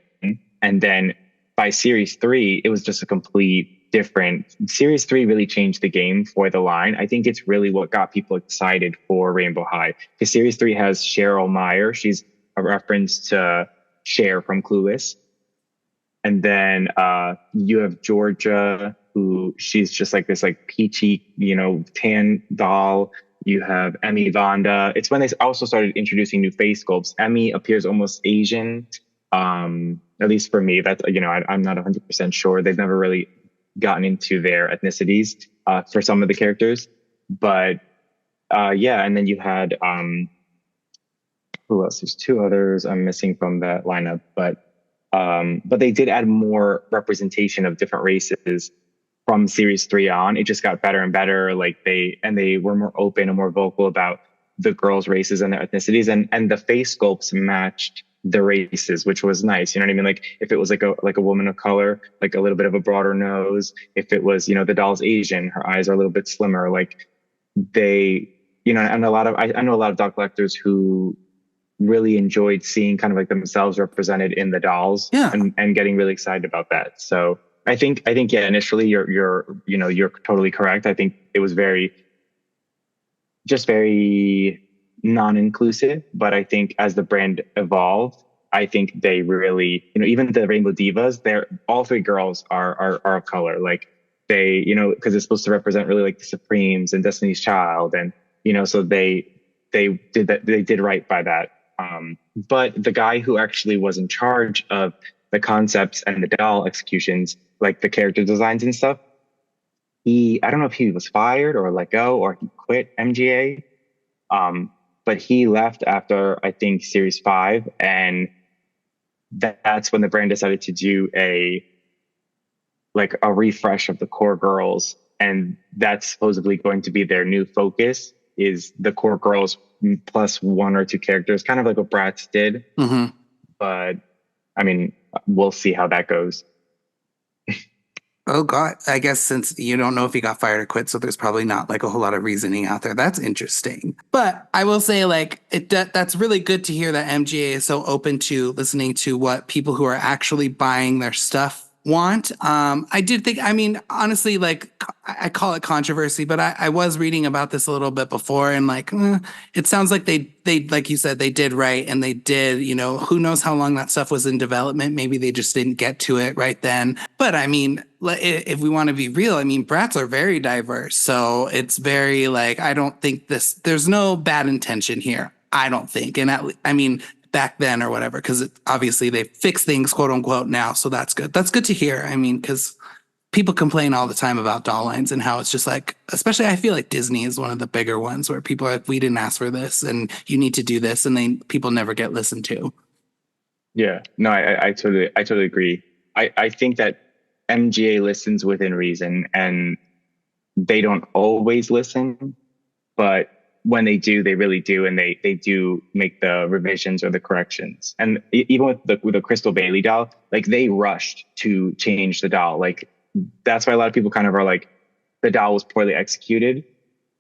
And then by series 3, it was just a complete different. Series 3 really changed the game for the line. I think it's really what got people excited for Rainbow High. Because Series 3 has Cheryl Meyer. She's a reference to Cher from Clueless. And then you have Georgia, who she's just like this like peachy, tan doll. You have Emmy Vonda. It's when they also started introducing new face sculpts. Emmy appears almost Asian, at least for me. That's I'm not 100% sure. They've never really gotten into their ethnicities for some of the characters, but yeah. And then you had who else? There's two others I'm missing from that lineup, but they did add more representation of different races from series 3 on. It just got better and better. Like they were more open and more vocal about the girls' races and their ethnicities, and the face sculpts matched the races, which was nice. You know what I mean? Like if it was like a woman of color, like a little bit of a broader nose. If it was, the doll's Asian, her eyes are a little bit slimmer. Like they, and I know a lot of doll collectors who really enjoyed seeing kind of like themselves represented in the dolls,
Yeah.
and getting really excited about that. So I think yeah, initially you're totally correct. I think it was very non-inclusive, but I think as the brand evolved, I think they really, even the Rainbow Divas, they're all three girls are of color. Like they, because it's supposed to represent really like the Supremes and Destiny's Child, and so they did that. They did right by that. But the guy who actually was in charge of the concepts and the doll executions, like the character designs and stuff, I don't know if he was fired or let go or he quit MGA. But he left after, I think, series 5. And that's when the brand decided to do a refresh of the core girls. And that's supposedly going to be their new focus, is the core girls plus one or two characters, kind of like what Bratz did.
Mm-hmm.
But I mean, we'll see how that goes.
Oh God, I guess since you don't know if he got fired or quit, so there's probably not like a whole lot of reasoning out there. That's interesting. But I will say that's really good to hear that MGA is so open to listening to what people who are actually buying their stuff want. I did think, I mean, honestly, I call it controversy, but I was reading about this a little bit before, and it sounds like they like you said, they did right, and they did, who knows how long that stuff was in development. Maybe they just didn't get to it right then. But I mean, if we want to be real, I mean, brats are very diverse, so it's very I don't think there's no bad intention here. I don't think, and I mean, back then or whatever, because obviously they fix things, quote unquote, now. So that's good. That's good to hear. I mean, because people complain all the time about doll lines and how it's just especially I feel like Disney is one of the bigger ones where people are like, we didn't ask for this and you need to do this. And then people never get listened to.
Yeah, no, I totally agree. I think that MGA listens within reason, and they don't always listen, but when they do, they really do, and they do make the revisions or the corrections. And even with the Crystal Bailey doll, they rushed to change the doll. That's why a lot of people kind of are like, the doll was poorly executed.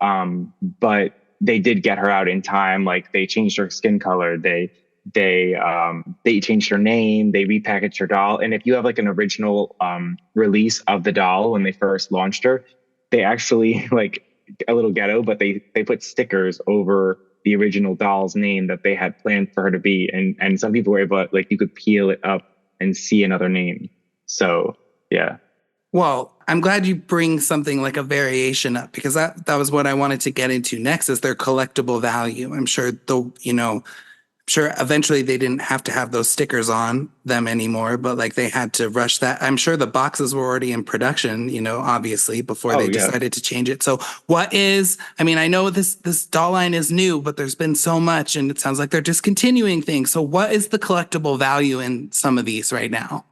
But they did get her out in time. They changed her skin color. They changed her name. They repackaged her doll. And if you have an original release of the doll when they first launched her, they actually a little ghetto, but they put stickers over the original doll's name that they had planned for her to be, and some people were able you could peel it up and see another name. So yeah. Well,
I'm glad you bring something like a variation up, because that was what I wanted to get into next, is their collectible value. I'm sure sure eventually they didn't have to have those stickers on them anymore, but they had to rush that. I'm sure the boxes were already in production, obviously, before they decided to change it. So I mean, I know this doll line is new, but there's been so much, and it sounds like they're discontinuing things. So what is the collectible value in some of these right now?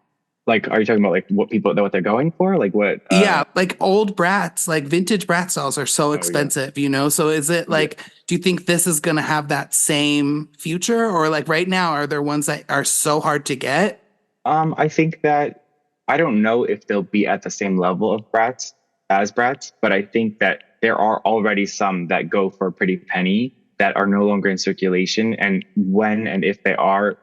Are you talking about what they're going for? What?
Yeah, old brats, vintage brat dolls are so expensive, So is it do you think this is going to have that same future, or right now, are there ones that are so hard to get?
I think that I don't know if they'll be at the same level of brats as brats, but I think that there are already some that go for a pretty penny that are no longer in circulation. And when and if they are,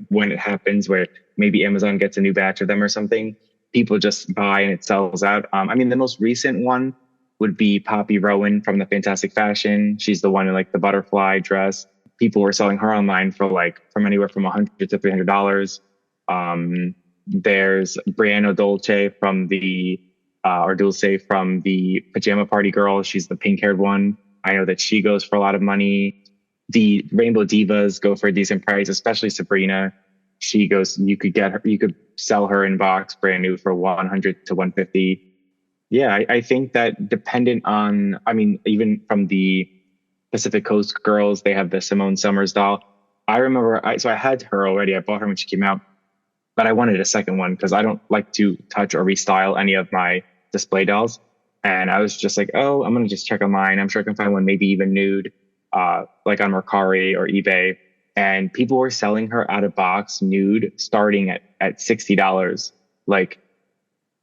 when it happens where maybe Amazon gets a new batch of them or something, people just buy and it sells out. I mean, the most recent one would be Poppy Rowan from the Fantastic Fashion. She's the one in like the butterfly dress. People were selling her online for like from anywhere from $100 to $300. There's Brianna Dolce from the or Dulce from the Pajama Party Girl. She's the pink haired one. I know that she goes for a lot of money. The Rainbow Divas go for a decent price, especially Sabrina. She goes, you could get her, you could sell her in box brand new for 100 to 150. Yeah, I think that dependent on, I mean, even from the Pacific Coast girls, they have the Simone Summers doll. I remember, so I had her already. I bought her when she came out, but I wanted a second one because I don't like to touch or restyle any of my display dolls. And I was just like, oh, I'm going to just check online. I'm sure I can find one, maybe even nude, like on Mercari or eBay. And people were selling her out of box nude starting at $60. Like,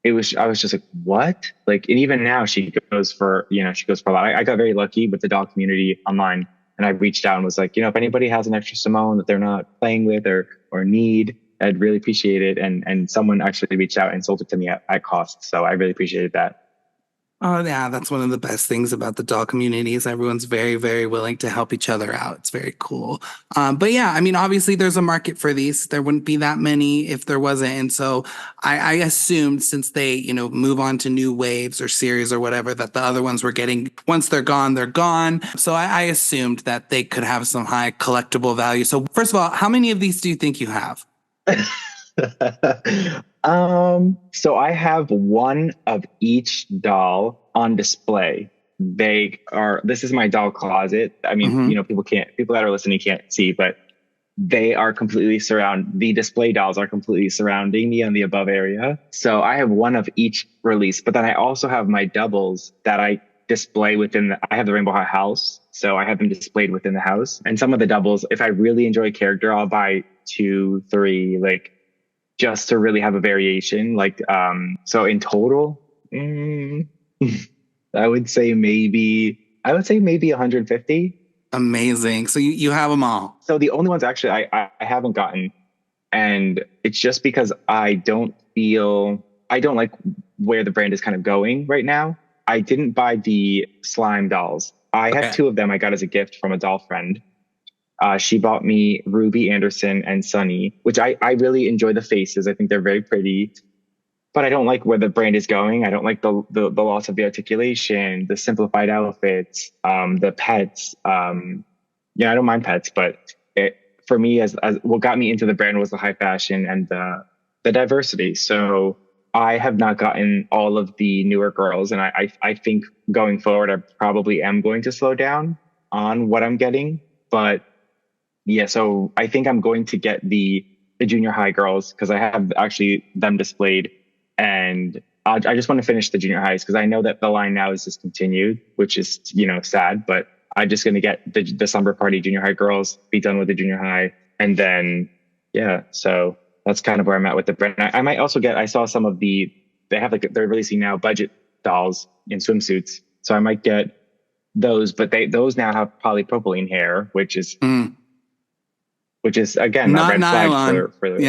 I was just like, what? Like, and even now she goes for, she goes for a lot. I got very lucky with the doll community online, and I reached out and was like, if anybody has an extra Simone that they're not playing with or need, I'd really appreciate it. And someone actually reached out and sold it to me at cost. So I really appreciated that.
Oh, yeah, that's one of the best things about the doll community is everyone's very, very willing to help each other out. It's very cool. But yeah, I mean, obviously there's a market for these. There wouldn't be that many if there wasn't. And so I assumed since they, move on to new waves or series or whatever, that the other ones were getting, once they're gone, they're gone. So I assumed that they could have some high collectible value. So first of all, how many of these do you think you have?
So I have one of each doll on display. This is my doll closet. I mean, people that are listening can't see, but they are completely the display dolls are completely surrounding me on the above area. So I have one of each release, but then I also have my doubles that I display I have the Rainbow High house. So I have them displayed within the house. And some of the doubles, if I really enjoy a character, I'll buy 2, 3, like, just to really have a variation. Like, so in total, I would say maybe 150.
Amazing. So you have them all.
So the only ones actually I haven't gotten, and it's just because I don't like where the brand is kind of going right now. I didn't buy the slime dolls. I have 2 of them I got as a gift from a doll friend. She bought me Ruby Anderson and Sunny, which I really enjoy the faces. I think they're very pretty, but I don't like where the brand is going. I don't like the loss of the articulation, the simplified outfits, the pets. I don't mind pets, but for me, as what got me into the brand was the high fashion and the diversity. So I have not gotten all of the newer girls, and I think going forward, I probably am going to slow down on what I'm getting, but. Yeah, so I think I'm going to get the junior high girls because I have actually them displayed, and I just want to finish the junior highs because I know that the line now is discontinued, which is sad. But I'm just going to get the slumber party junior high girls, be done with the junior high, and then so that's kind of where I'm at with the brand. I might also I saw some of they're releasing now budget dolls in swimsuits, so I might get those, but those now have polypropylene hair, which is. Which is again
not
a red
nylon.
flag for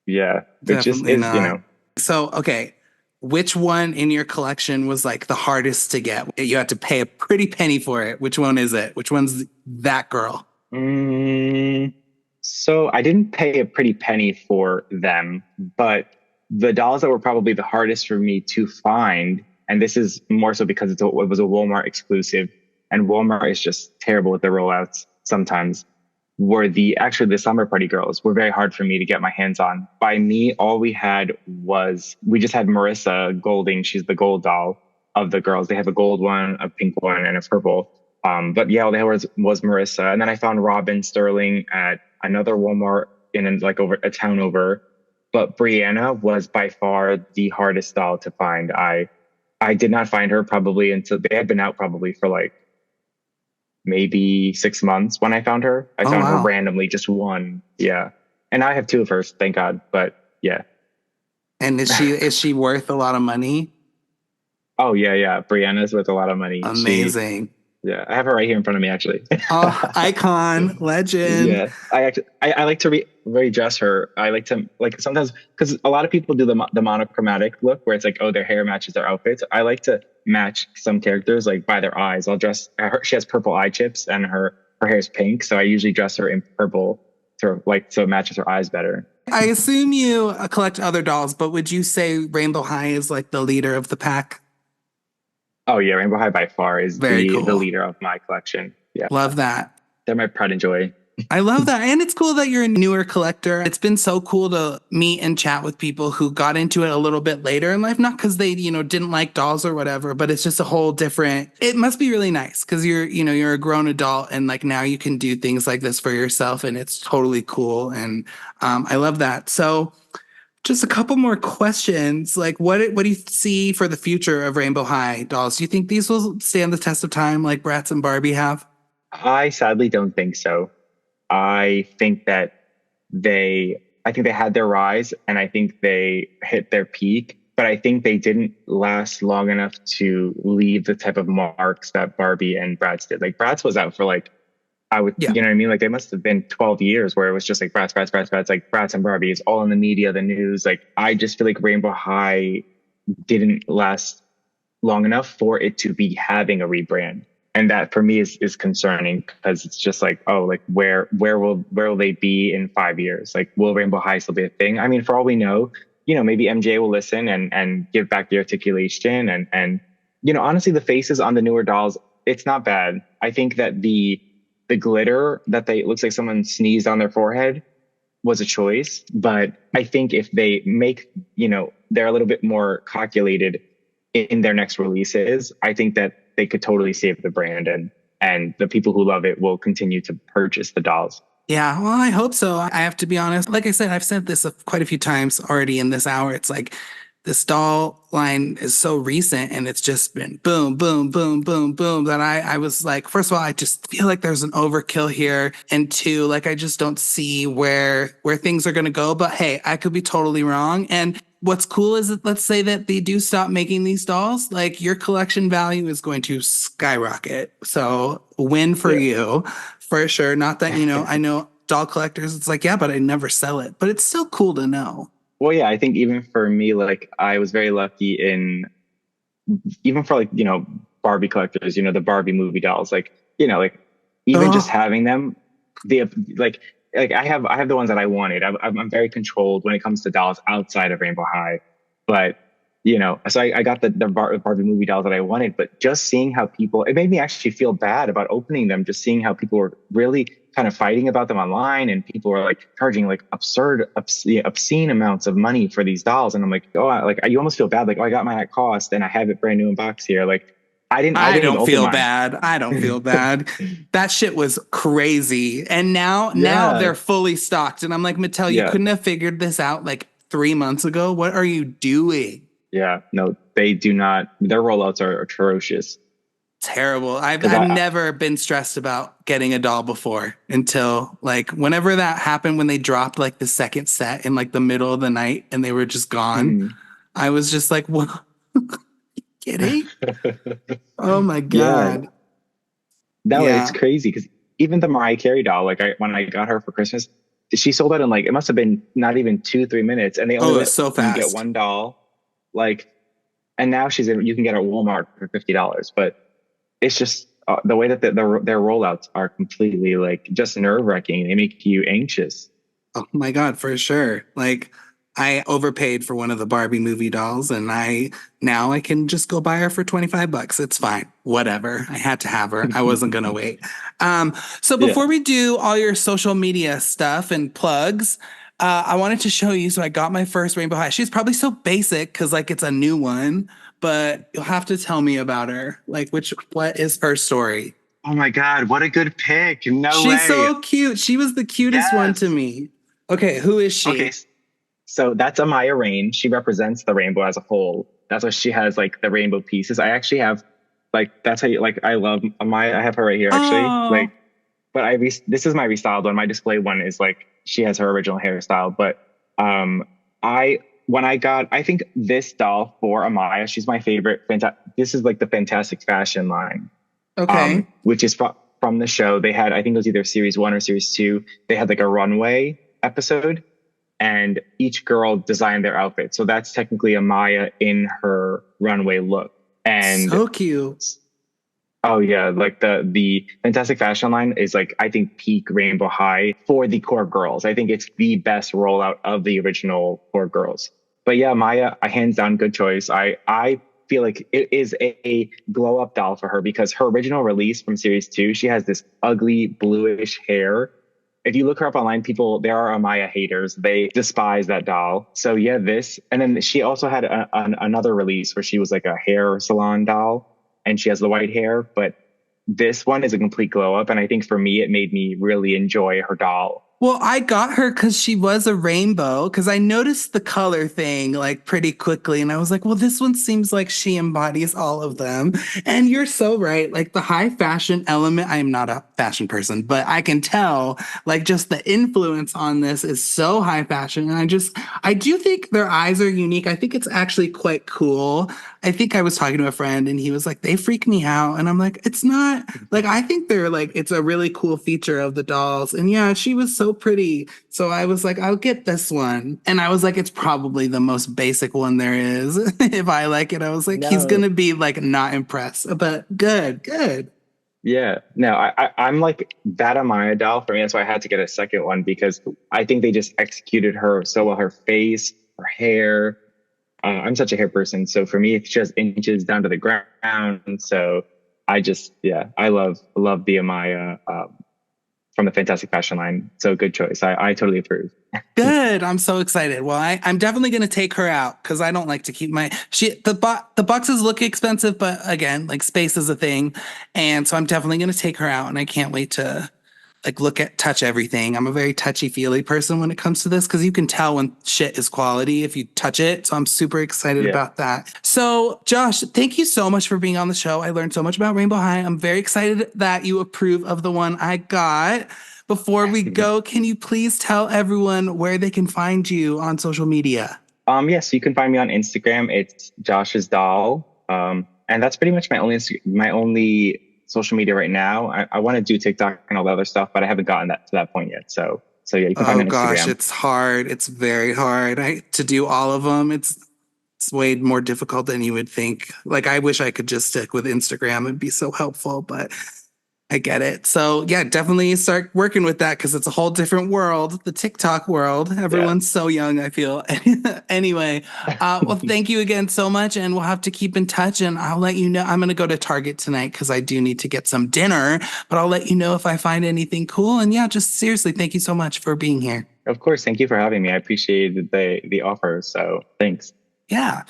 yeah,
which is
not. So okay, which one in your collection was like the hardest to get? You had to pay a pretty penny for it. Which one is it? Which one's that girl?
So I didn't pay a pretty penny for them, but the dolls that were probably the hardest for me to find, and this is more so because it was a Walmart exclusive, and Walmart is just terrible with the rollouts sometimes. Were the summer party girls were very hard for me to get my hands on. By me, all we just had Marissa Golding. She's the gold doll of the girls. They have a gold one, a pink one, and a purple. But yeah, all they had was Marissa. And then I found Robin Sterling at another Walmart over a town over. But Brianna was by far the hardest doll to find. I did not find her probably until they had been out probably for like maybe 6 months when I found her. I found her randomly, just one. Yeah. And I have 2 of hers, thank God. But yeah.
And is she worth a lot of money?
Oh yeah. Brianna's worth a lot of money.
Amazing.
Yeah, I have her right here in front of me, actually.
Oh, icon, legend.
Yeah, I like to redress her. I like to like sometimes because a lot of people do the monochromatic look where it's like, oh, their hair matches their outfits. I like to match some characters like by their eyes. I'll dress her. She has purple eye chips and her hair is pink, so I usually dress her in purple to like so it matches her eyes better.
I assume you collect other dolls, but would you say Rainbow High is like the leader of the pack?
Oh yeah, Rainbow High by far is
Very
the
cool.
leader of my collection. Yeah,
Love that.
they're my pride and joy.
I love that. And it's cool that you're a newer collector. It's been so cool to meet and chat with people who got into it a little bit later in life, not because they, didn't like dolls or whatever, but it's just a whole different, it must be really nice because you're a grown adult and like now you can do things like this for yourself and it's totally cool. And I love that. So just a couple more questions. Like what do you see for the future of Rainbow High dolls? Do you think these will stand the test of time like Bratz and Barbie have?
I sadly don't think so. I think that I think they had their rise and I think they hit their peak, but I think they didn't last long enough to leave the type of marks that Barbie and Bratz did. Like Bratz was out for like,
Yeah.
you know what I mean? Like they must have been 12 years where it was just like Bratz, Bratz, Bratz, Bratz, like Bratz and Barbie. It's all in the media, the news. Like I just feel like Rainbow High didn't last long enough for it to be having a rebrand. And that for me is concerning because it's just like, oh, like where will they be in 5 years? Like, will Rainbow High still be a thing? I mean, for all we know, maybe MJ will listen and give back the articulation and honestly, the faces on the newer dolls, it's not bad. I think that the glitter that it looks like someone sneezed on their forehead was a choice, but I think if they make, they're a little bit more calculated in their next releases, I think that they could totally save the brand and the people who love it will continue to purchase the dolls.
Yeah, well, I hope so. I have to be honest. Like I said, I've said this quite a few times already in this hour. It's like this doll line is so recent and it's just been boom, boom, boom, boom, boom that I was like, first of all, I just feel like there's an overkill here. And two, like I just don't see where things are gonna go. But hey, I could be totally wrong. And what's cool is that let's say that they do stop making these dolls, like your collection value is going to skyrocket. So win for
Yeah.
you for sure. Not that, I know doll collectors, it's like, yeah, but I never sell it. But it's still cool to know.
Well, yeah, I think even for me, like I was very lucky in even for like, Barbie collectors, the Barbie movie dolls, like, like even just
Oh,
having them, the like I have the ones that I wanted. I'm very controlled when it comes to dolls outside of Rainbow High, but so I got the Barbie movie dolls that I wanted, but just seeing how it made me actually feel bad about opening them, just seeing how people were really kind of fighting about them online and people were like charging like obscene amounts of money for these dolls. And I'm like, oh, you almost feel bad. Like, oh, I got mine at cost and I have it brand new in box here. Like I
I
didn't even
don't
open
feel
mine.
bad. I don't feel bad. That shit was crazy. And now
Yeah.
they're fully stocked. And I'm like, Mattel, you
Yeah.
couldn't have figured this out like 3 months ago. What are you doing?
Yeah. No, they do not. Their rollouts are atrocious.
Terrible. I've
Cause
I've never been stressed about getting a doll before until like whenever that happened when they dropped like the second set in like the middle of the night and they were just gone.
Mhm.
I was just like, what kidding? Oh my
Yeah.
God.
No, it's
Yeah.
crazy because even the Mariah Carey doll, like when I got her for Christmas, she sold out in like it must have been not even 2 3 minutes, and they only
Oh, it was
let
so
you get
fast.
one doll. Like, and now you can get her at Walmart for $50, but it's just the way that their rollouts are completely like just nerve wracking. They make you anxious.
Oh my God, for sure. Like I overpaid for one of the Barbie movie dolls and I can just go buy her for 25 bucks. It's fine. Whatever. I had to have her. I wasn't going to wait. So
Yeah.
before we do all your social media stuff and plugs, I wanted to show you. So I got my first Rainbow High. She's probably so basic because like it's a new one, but you'll have to tell me about her. Like what is her story?
Oh my God, what a good pick! No
She's
way.
so cute. She was the cutest one to
Yes.
me. Okay, who is
Okay.
she?
So that's Amaya Rain. She represents the rainbow as a whole. That's why she has like the rainbow pieces. I actually have like that's how you like I love Amaya. I have her right here actually.
Oh,
Like, but this is my restyled one. My display one is like she has her original hairstyle. But I when I think this doll for Amaya, she's my favorite. This is like the Fantastic Fashion line.
Okay.
which is from the show. They had, I think it was either series one or series two. They had like a runway episode, and each girl designed their outfit. So that's technically Amaya in her runway look. And
So cute.
oh yeah, like the Fantastic Fashion line is like, I think, peak Rainbow High for the core girls. I think it's the best rollout of the original core girls. But yeah, Maya, a hands down good choice. I feel like it is a glow up doll for her because her original release from series two, she has this ugly bluish hair. If you look her up online, there are Amaya haters. They despise that doll. So yeah, this, and then she also had another release where she was like a hair salon doll, and she has the white hair. But this one is a complete glow up, and I think for me, it made me really enjoy her doll.
Well, I got her because she was a rainbow, because I noticed the color thing like pretty quickly. And I was like, well, this one seems like she embodies all of them. And you're so right. Like the high fashion element, I am not a fashion person, but I can tell like just the influence on this is so high fashion. And I do think their eyes are unique. I think it's actually quite cool. I think I was talking to a friend and he was like, they freak me out. And I'm like, it's not like, I think they're like, it's a really cool feature of the dolls. And yeah, she was so pretty. So I was like, I'll get this one. And I was like, it's probably the most basic one there is. If I like it, I was like, he's going
No.
to be like not impressed, but good, good.
Yeah, no, I'm like that Amaya doll for me. That's why I had to get a second one because I think they just executed her so well. Her face, her hair. I'm such a hair person, so for me, it's just inches down to the ground. So yeah, I love the Amaya from the Fantastic Fashion line. So good choice. I totally approve.
Good. I'm so excited. Well, I'm definitely going to take her out because I don't like to keep the boxes look expensive, but again, like space is a thing. And so I'm definitely going to take her out and I can't wait to like touch everything. I'm a very touchy feely person when it comes to this because you can tell when shit is quality if you touch it. So I'm super excited
Yeah.
about that. So Josh, thank you so much for being on the show. I learned so much about Rainbow High. I'm very excited that you approve of the one I got. Before we go, can you please tell everyone where they can find you on social media?
Yes, you can find me on Instagram. It's Josh's doll. And that's pretty much my only social media right now. I want to do TikTok and all the other stuff, but I haven't gotten to that point yet. So yeah, you can find
Oh
me on
gosh,
Instagram.
it's hard. It's very hard. To do all of them. It's way more difficult than you would think. Like I wish I could just stick with Instagram. It'd be so helpful, but I get it. So yeah, definitely start working with that because it's a whole different world, the TikTok world.
Yeah.
Everyone's so young, I feel. Anyway, well, thank you again so much, and we'll have to keep in touch. And I'll let you know. I'm gonna go to Target tonight because I do need to get some dinner. But I'll let you know if I find anything cool. And yeah, just seriously, thank you so much for being here.
Of course. Thank you for having me. I appreciated the offer. So thanks.
Yeah.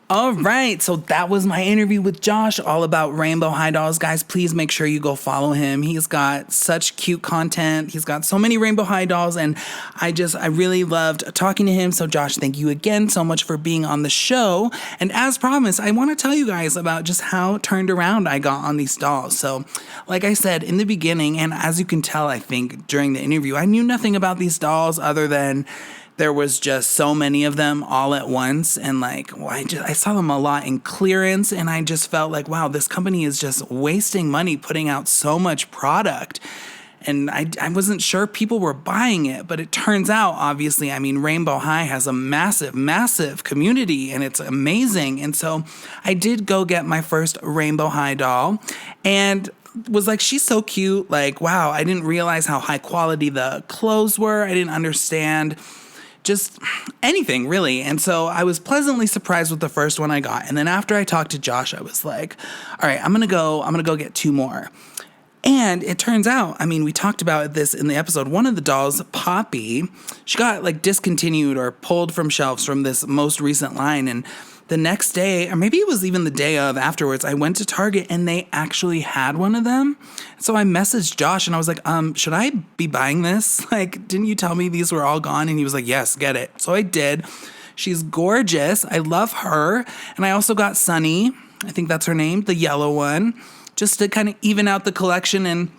All right, so that was my interview with Josh all about Rainbow High Dolls. Guys, please make sure you go follow him. He's got such cute content. He's got so many Rainbow High Dolls, and I really loved talking to him. So Josh, thank you again so much for being on the show. And as promised, I want to tell you guys about just how turned around I got on these dolls. So like I said in the beginning, and as you can tell, I think during the interview, I knew nothing about these dolls other than there was just so many of them all at once. And like, well, I saw them a lot in clearance. And I just felt like, wow, this company is just wasting money putting out so much product. And I wasn't sure people were buying it, but it turns out, obviously, I mean, Rainbow High has a massive, massive community and it's amazing. And so I did go get my first Rainbow High doll and was like, she's so cute. Like, wow, I didn't realize how high quality the clothes were. I didn't understand just anything really. And so I was pleasantly surprised with the first one I got. And then after I talked to Josh, I was like, all right, I'm going to go get two more. And it turns out, I mean, we talked about this in the episode. One of the dolls, Poppy, she got like discontinued or pulled from shelves from this most recent line. And the next day, or maybe it was even the day of afterwards, I went to Target and they actually had one of them. So I messaged Josh and I was like, should I be buying this? Like, didn't you tell me these were all gone? And he was like, yes, get it. So I did. She's gorgeous. I love her. And I also got Sunny. I think that's her name, the yellow one, just to kind of even out the collection. And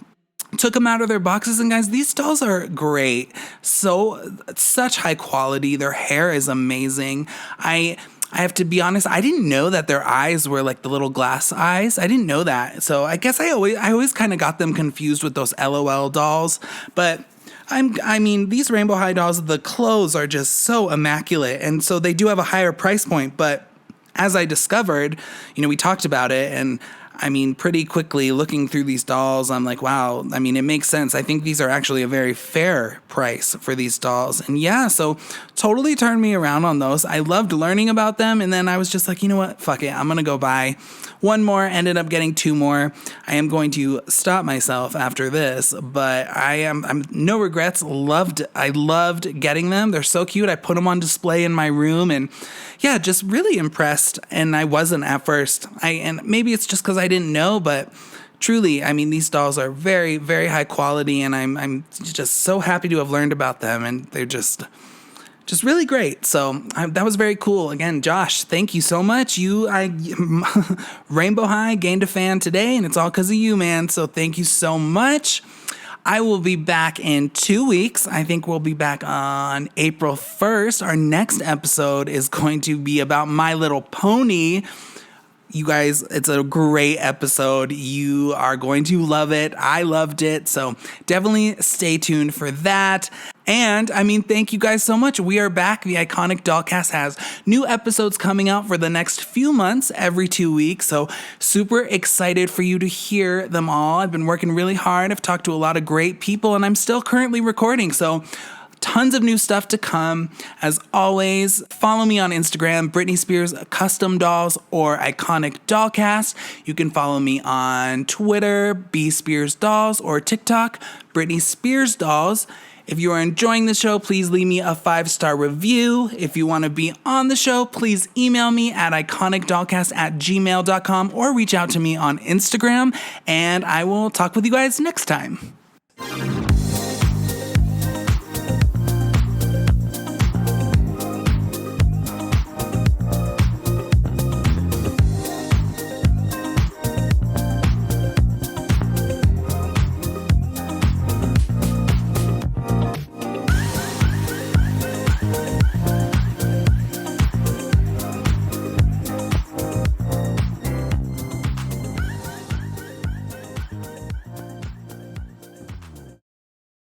took them out of their boxes, and guys, these dolls are great. Such high quality. Their hair is amazing. I have to be honest, I didn't know that their eyes were like the little glass eyes. I didn't know that. So I guess I always kind of got them confused with those LOL dolls. But I mean, these Rainbow High dolls, the clothes are just so immaculate. And so they do have a higher price point. But as I discovered, we talked about it, and I mean, pretty quickly looking through these dolls, I'm like, wow, I mean, it makes sense. I think these are actually a very fair price for these dolls. And yeah, so totally turned me around on those. I loved learning about them. And then I was just like, you know what? Fuck it. I'm going to go buy one more. Ended up getting two more. I am going to stop myself after this, but I'm no regrets. I loved getting them. They're so cute. I put them on display in my room, and yeah, just really impressed. And I wasn't at first. And maybe it's just because I didn't know, but truly, I mean, these dolls are very, very high quality, and I'm just so happy to have learned about them, and they're just really great. So that was very cool. Again, Josh, thank you so much. Rainbow High gained a fan today, and it's all because of you, man. So thank you so much. I will be back in 2 weeks. I think we'll be back on April 1st. Our next episode is going to be about My Little Pony. You guys, it's a great episode. You are going to love it. I loved it. So definitely stay tuned for that. And I mean, thank you guys so much. We are back. The Iconic Dollcast has new episodes coming out for the next few months, every 2 weeks. So super excited for you to hear them all. I've been working really hard. I've talked to a lot of great people, and I'm still currently recording. So tons of new stuff to come. As always, follow me on Instagram, Britney Spears Custom Dolls or Iconic Dollcast. You can follow me on Twitter, B Spears Dolls, or TikTok, Britney Spears Dolls. If you are enjoying the show, please leave me a 5-star review. If you want to be on the show, please email me at iconicdollcast@gmail.com or reach out to me on Instagram, and I will talk with you guys next time.